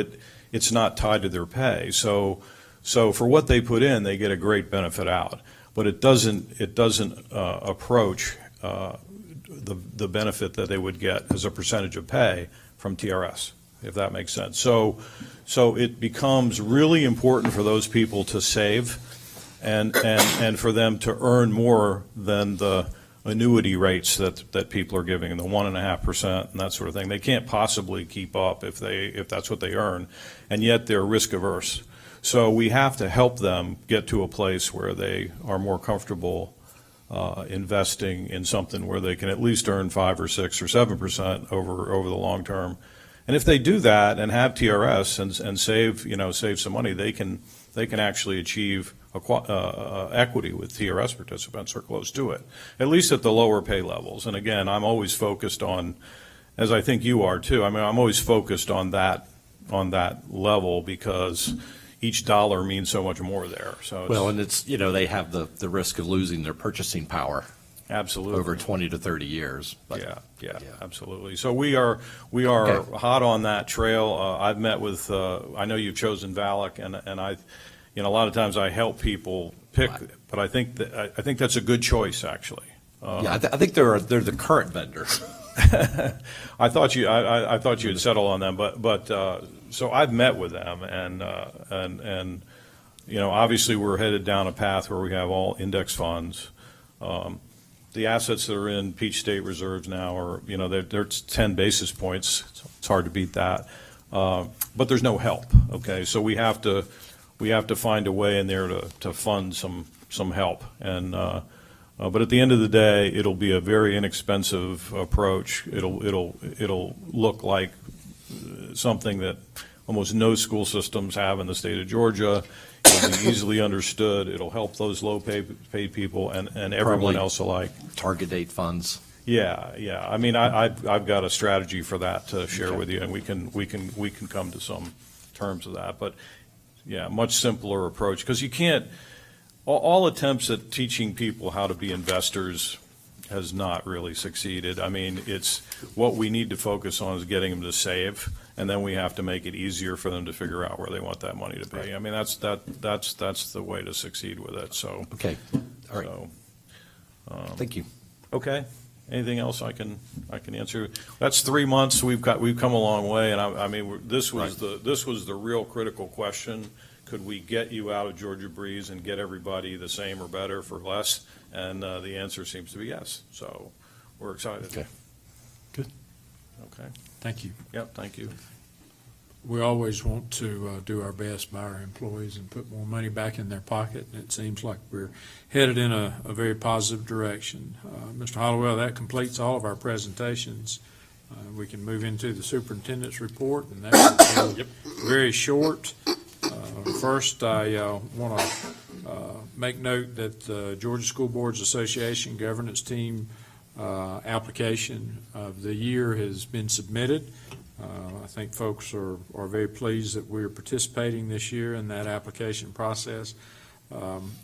O: it's not tied to their pay. So for what they put in, they get a great benefit out, but it doesn't approach the benefit that they would get as a percentage of pay from TRS, if that makes sense. So it becomes really important for those people to save and for them to earn more than the annuity rates that people are giving, the 1.5% and that sort of thing. They can't possibly keep up if that's what they earn, and yet they're risk averse. So we have to help them get to a place where they are more comfortable investing in something where they can at least earn 5 or 6 or 7% over the long term. And if they do that and have TRS and save some money, they can actually achieve equity with TRS participants or close to it, at least at the lower pay levels. And again, I'm always focused on, as I think you are too, I'm always focused on that level because each dollar means so much more there. So
A: and it's, they have the risk of losing their purchasing power.
O: Absolutely.
A: Over 20 to 30 years. But,
O: yeah, absolutely. So we are hot on that trail. I've met with, I know you've chosen VALIC, and I, a lot of times I help people pick, but I think that's a good choice, actually.
A: I think they're the current vendor.
O: I thought you had settled on them, but so I've met with them, and obviously we're headed down a path where we have all index funds. The assets that are in Peach State reserves now are, they're 10 basis points. It's hard to beat that, but there's no help. Okay, so we have to find a way in there to fund some help, and but at the end of the day, it'll be a very inexpensive approach. It'll look like something that almost no school systems have in the state of Georgia. It'll be easily understood. It'll help those low-paid people and everyone
A: Probably
O: else alike.
A: Target date funds.
O: Yeah. I mean, I've got a strategy for that to share with you, and we can come to some terms of that. But yeah, much simpler approach, because you can't. All attempts at teaching people how to be investors has not really succeeded. I mean, it's what we need to focus on is getting them to save, and then we have to make it easier for them to figure out where they want that money to be. Right. I mean, that's the way to succeed with it. So
A: okay, all right.
O: So,
A: thank you.
O: Okay. Anything else I can answer? That's 3 months. We've come a long way, and I mean, this was the real critical question. Could we get you out of Georgia Breeze and get everybody the same or better for less? And the answer seems to be yes. So we're excited.
A: Okay. Good.
O: Okay.
B: Thank you.
O: Yep. Thank you.
B: We always want to do our best by our employees and put more money back in their pocket, and it seems like we're headed in a very positive direction. Mr. Hollowell, that completes all of our presentations. We can move into the superintendent's report, and that will be very short. First, I want to make note that the Georgia School Boards Association Governance Team application of the year has been submitted. I think folks are very pleased that we're participating this year in that application process.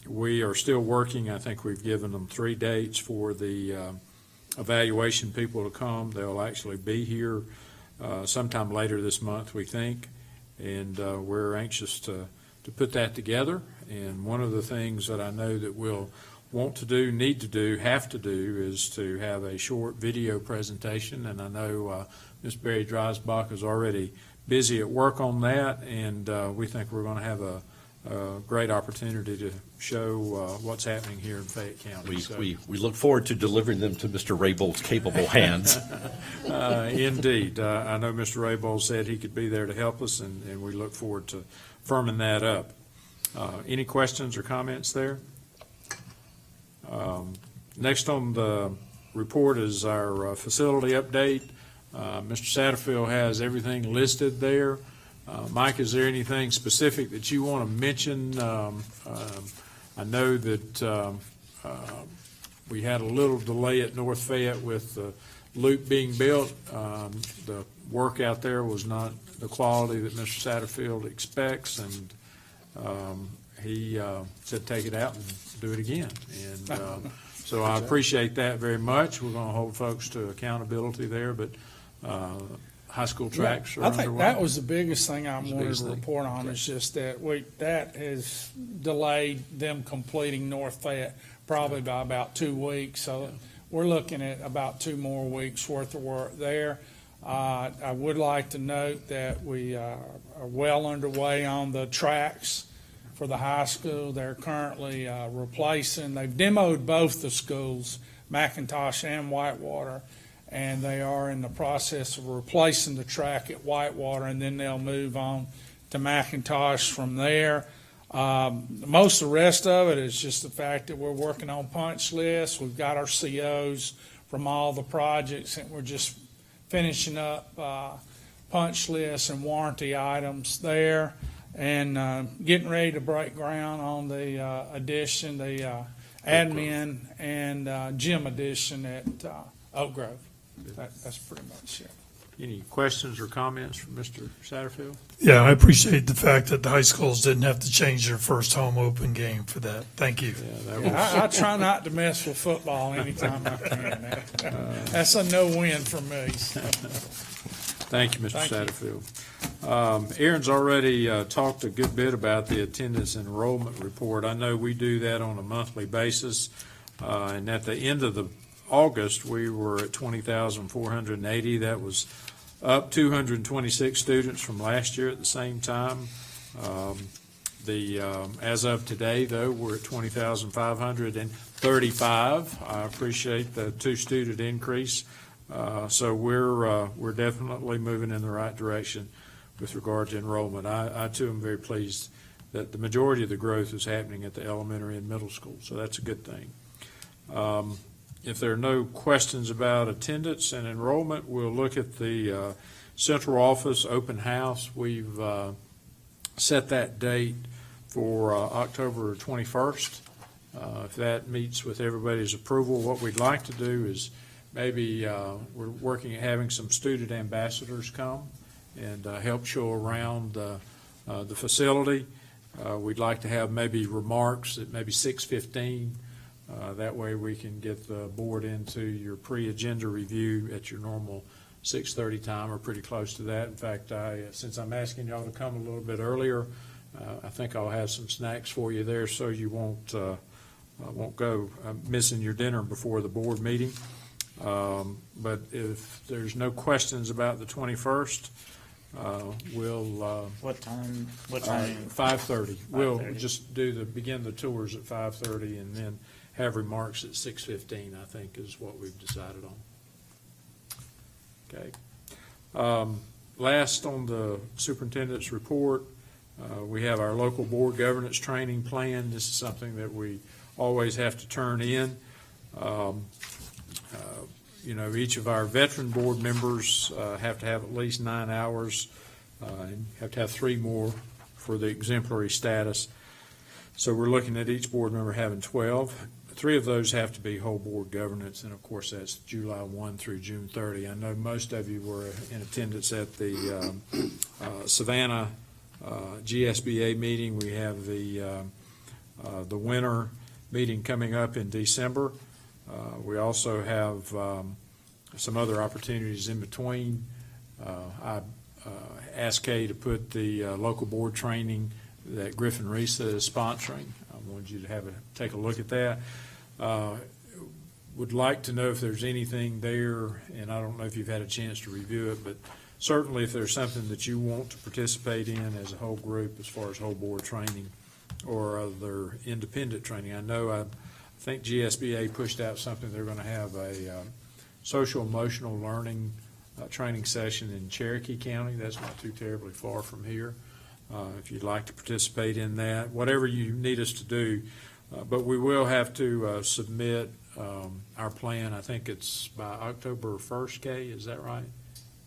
B: We are still working. I think we've given them 3 dates for the evaluation people to come. They'll actually be here sometime later this month, we think, and we're anxious to put that together. And one of the things that I know that we'll want to do, need to do, have to do is to have a short video presentation, and I know Ms. Barry Dreisbach is already busy at work on that, and we think we're going to have a great opportunity to show what's happening here in Fayette County.
A: We look forward to delivering them to Mr. Rabel's capable hands.
B: Indeed. I know Mr. Rabel said he could be there to help us, and we look forward to firming that up. Any questions or comments there? Next on the report is our facility update. Mr. Satterfield has everything listed there. Mike, is there anything specific that you want to mention? I know that we had a little delay at North Fayette with the loop being built. The work out there was not the quality that Mr. Satterfield expects, and he said take it out and do it again. And so I appreciate that very much. We're going to hold folks to accountability there, but high school tracks are
J: I think
B: underway.
J: that was the biggest thing I wanted
B: biggest
J: to
B: thing.
J: report on, is just that that has delayed them completing North Fayette probably by about 2 weeks. So we're looking at about 2 more weeks worth of work there. I would like to note that we are well underway on the tracks for the high school. They're currently replacing, they've demoed both the schools, McIntosh and Whitewater, and they are in the process of replacing the track at Whitewater, and then they'll move on to McIntosh from there. Most of the rest of it is just the fact that we're working on punch lists. We've got our COs from all the projects, and we're just finishing up punch lists and warranty items there, and getting ready to break ground on the addition, the admin and gym addition at Oak Grove. That's pretty much it.
B: Any questions or comments from Mr. Satterfield?
M: Yeah, I appreciate the fact that the high schools didn't have to change their first home open game for that. Thank you.
B: Yeah, that was,
J: I try not to mess with football anytime I can. That's a no-win for me.
B: thank you, Mr.
J: Thank
B: Satterfield. Aaron's already talked a good bit about the attendance and enrollment report. I know we do that on a monthly basis, and at the end of the August, we were at 20,480. That was up 226 students from last year at the same time. As of today, though, we're at 20,535. I appreciate the 2-student increase. So we're definitely moving in the right direction with regard to enrollment. I too am very pleased that the majority of the growth is happening at the elementary and middle school. So that's a good thing. If there are no questions about attendance and enrollment, we'll look at the central office open house. We've set that date for October 21st. If that meets with everybody's approval, what we'd like to do is maybe we're working at having some student ambassadors come and help show around the facility. We'd like to have maybe remarks at maybe 6:15. That way we can get the board into your pre-agenda review at your normal 6:30 time or pretty close to that. In fact, since I'm asking y'all to come a little bit earlier, I think I'll have some snacks for you there so you won't go missing your dinner before the board meeting. But if there's no questions about the 21st, we'll.
H: What time?
B: 5:30. We'll
H: 5:30.
B: just begin the tours at 5:30 and then have remarks at 6:15, I think, is what we've decided on. Okay. Last on the superintendent's report, we have our local board governance training plan. This is something that we always have to turn in. Each of our veteran board members have to have at least 9 hours, and have to have 3 more for the exemplary status. So we're looking at each board member having 12. 3 of those have to be whole board governance, and of course that's July 1 through June 30. I know most of you were in attendance at the Savannah GSBA meeting. We have the winter meeting coming up in December. We also have some other opportunities in between. I asked Kay to put the local board training that Griffin Risa is sponsoring. I wanted you to take a look at that. Would like to know if there's anything there, and I don't know if you've had a chance to review it, but certainly if there's something that you want to participate in as a whole group as far as whole board training or other independent training. I think GSBA pushed out something. They're going to have a social emotional learning training session in Cherokee County. That's not too terribly far from here. If you'd like to participate in that, whatever you need us to do. But we will have to submit our plan. I think it's by October 1st, Kay, is that right?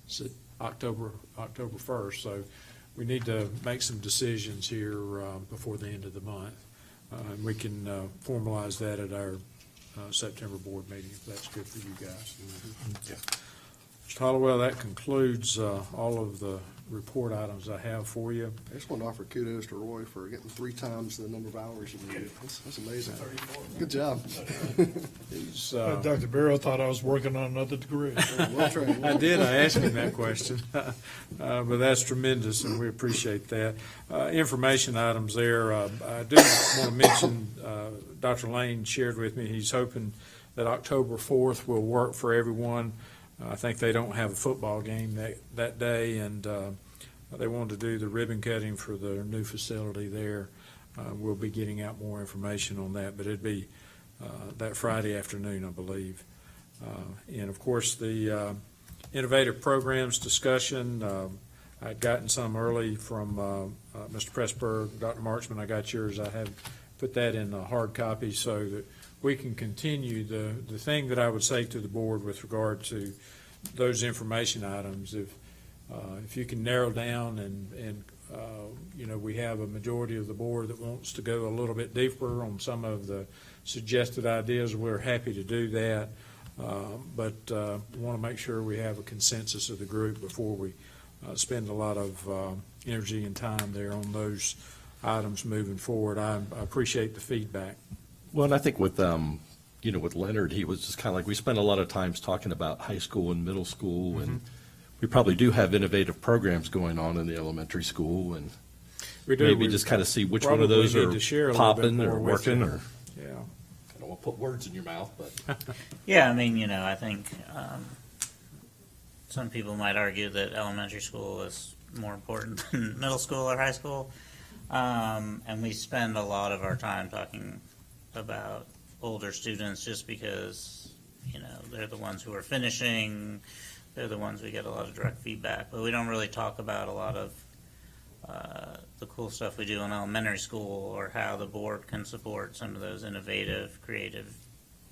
B: Is it October 1st? So we need to make some decisions here before the end of the month. And we can formalize that at our September board meeting, if that's good for you guys. Mr. Hollowell, that concludes all of the report items I have for you.
F: I just want to offer kudos to Roy for getting 3 times the number of hours you needed. That's amazing. Good job.
B: He's,
M: Dr. Barrow thought I was working on another degree.
F: Well trained.
B: I did. I asked him that question. But that's tremendous, and we appreciate that. Information items there. I do want to mention, Dr. Lane shared with me, he's hoping that October 4th will work for everyone. I think they don't have a football game that day, and they wanted to do the ribbon cutting for the new facility there. We'll be getting out more information on that, but it'd be that Friday afternoon, I believe. And of course, the innovative programs discussion, I'd gotten some early from Mr. Pressburg, Dr. Marchman. I got yours. I have put that in a hard copy so that we can continue. The thing that I would say to the board with regard to those information items, if you can narrow down and we have a majority of the board that wants to go a little bit deeper on some of the suggested ideas, we're happy to do that. But we want to make sure we have a consensus of the group before we spend a lot of energy and time there on those items moving forward. I appreciate the feedback.
A: Well, and I think with, with Leonard, he was just kind of like, we spent a lot of times talking about high school and middle school, and we probably do have innovative programs going on in the elementary school, and
B: We do.
A: maybe
B: We
A: just kind of see which one of those
B: probably need to share
A: are
B: a little bit
A: popping
B: more
A: or
B: with
A: working,
B: you.
A: or,
B: Yeah.
A: I don't want to put words in your mouth, but.
H: Yeah, I mean, I think some people might argue that elementary school is more important than middle school or high school. And we spend a lot of our time talking about older students just because, they're the ones who are finishing, they're the ones we get a lot of direct feedback, but we don't really talk about a lot of the cool stuff we do in elementary school or how the board can support some of those innovative, creative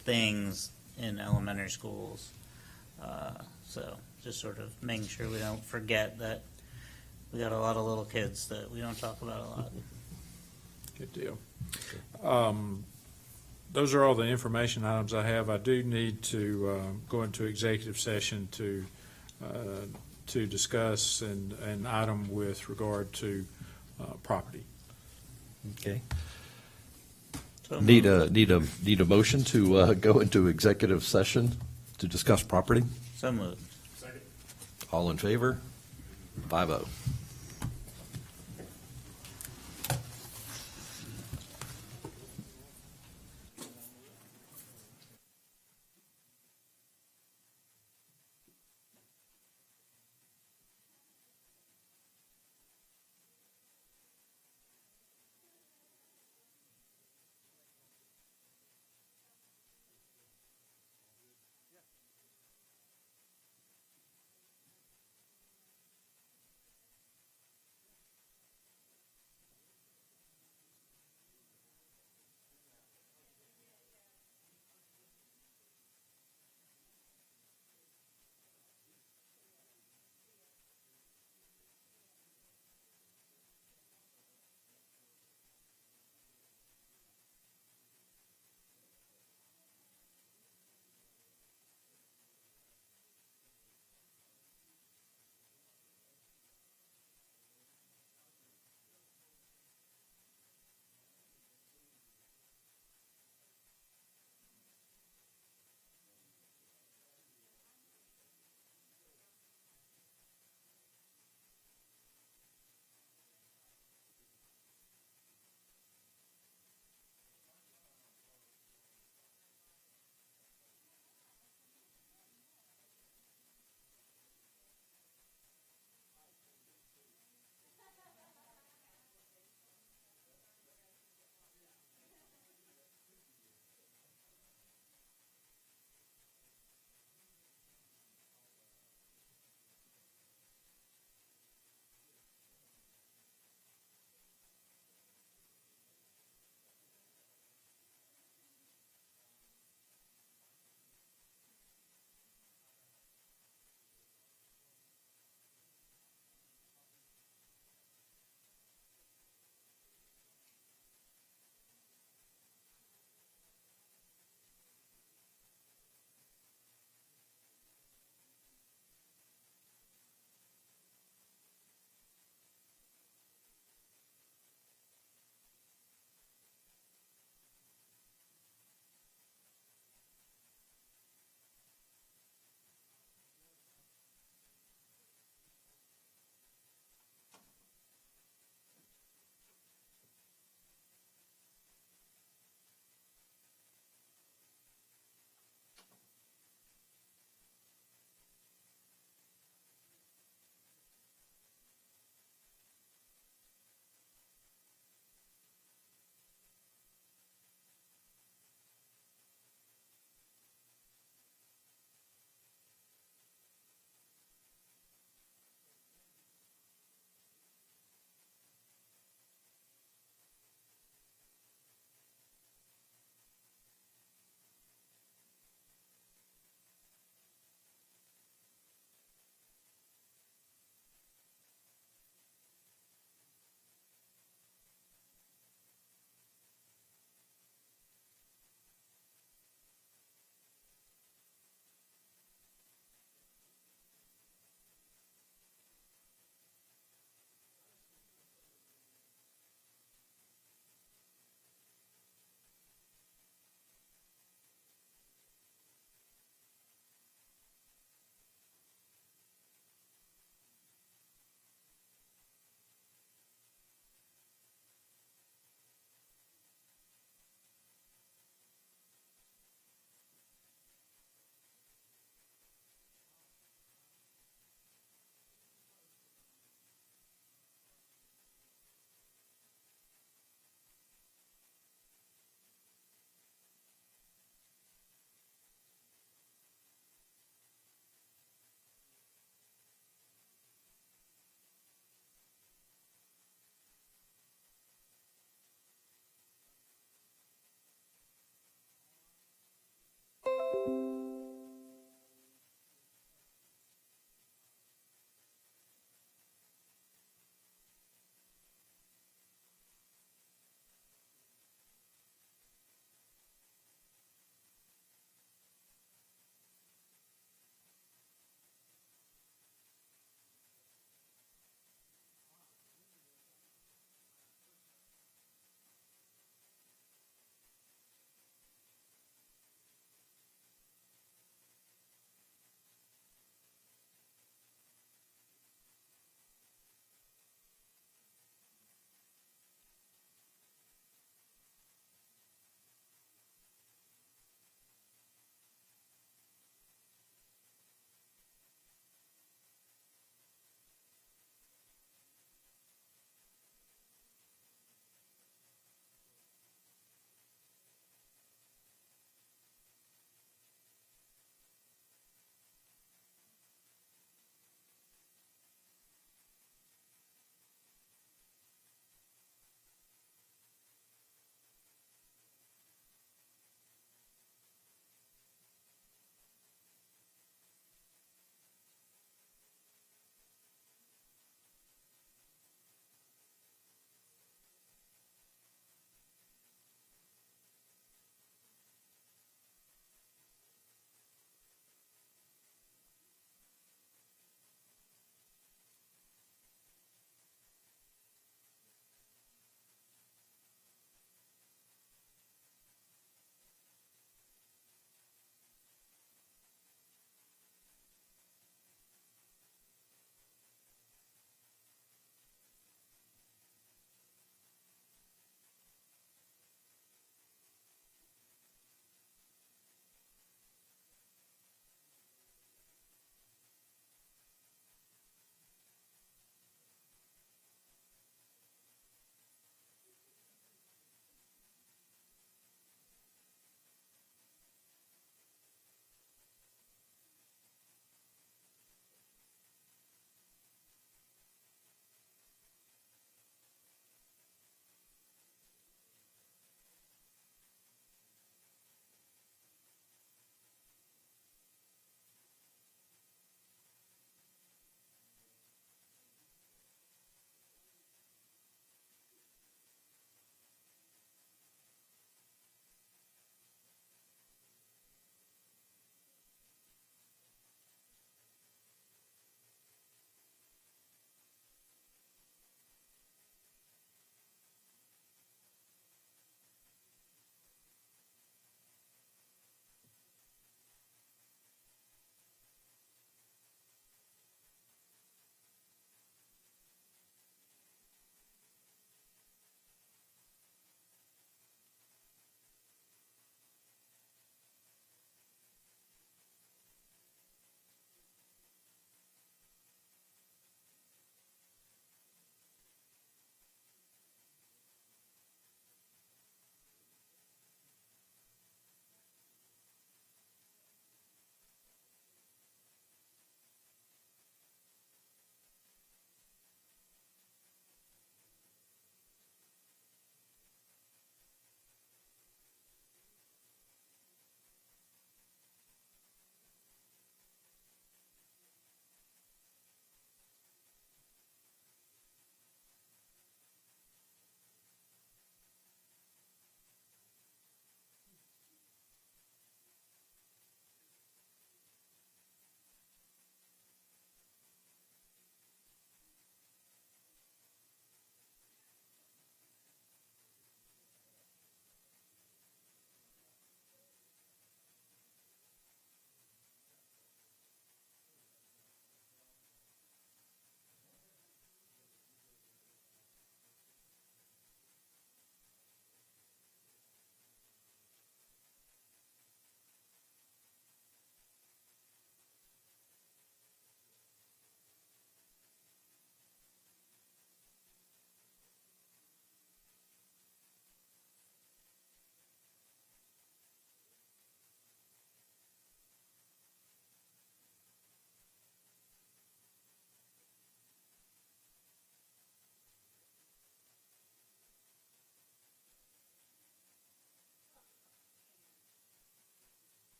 H: things in elementary schools. So just sort of making sure we don't forget that we got a lot of little kids that we don't talk about a lot.
B: Good deal. Those are all the information items I have. I do need to go into executive session to discuss an item with regard to property.
A: Okay.
H: So
A: Need a motion to go into executive session to discuss property?
H: So moved.
C: Second.
A: All in favor? 5-0.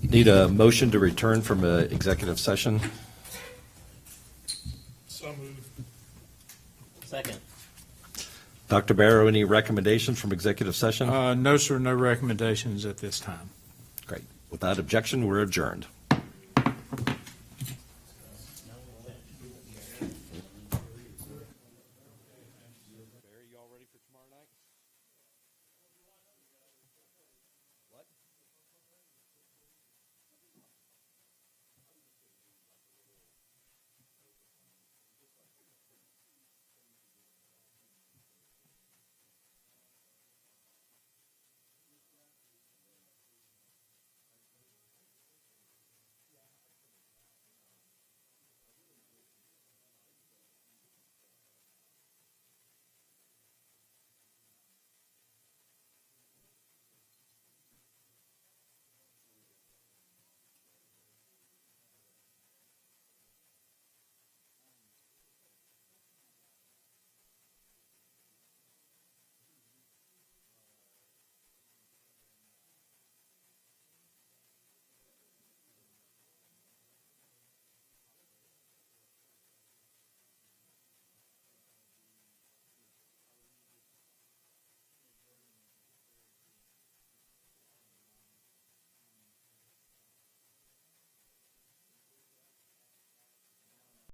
A: Need a motion to return from executive session?
M: So moved.
H: Second.
A: Dr. Barrow, any recommendations from executive session?
B: No, sir, no recommendations at this time.
A: Great. Without objection, we're adjourned.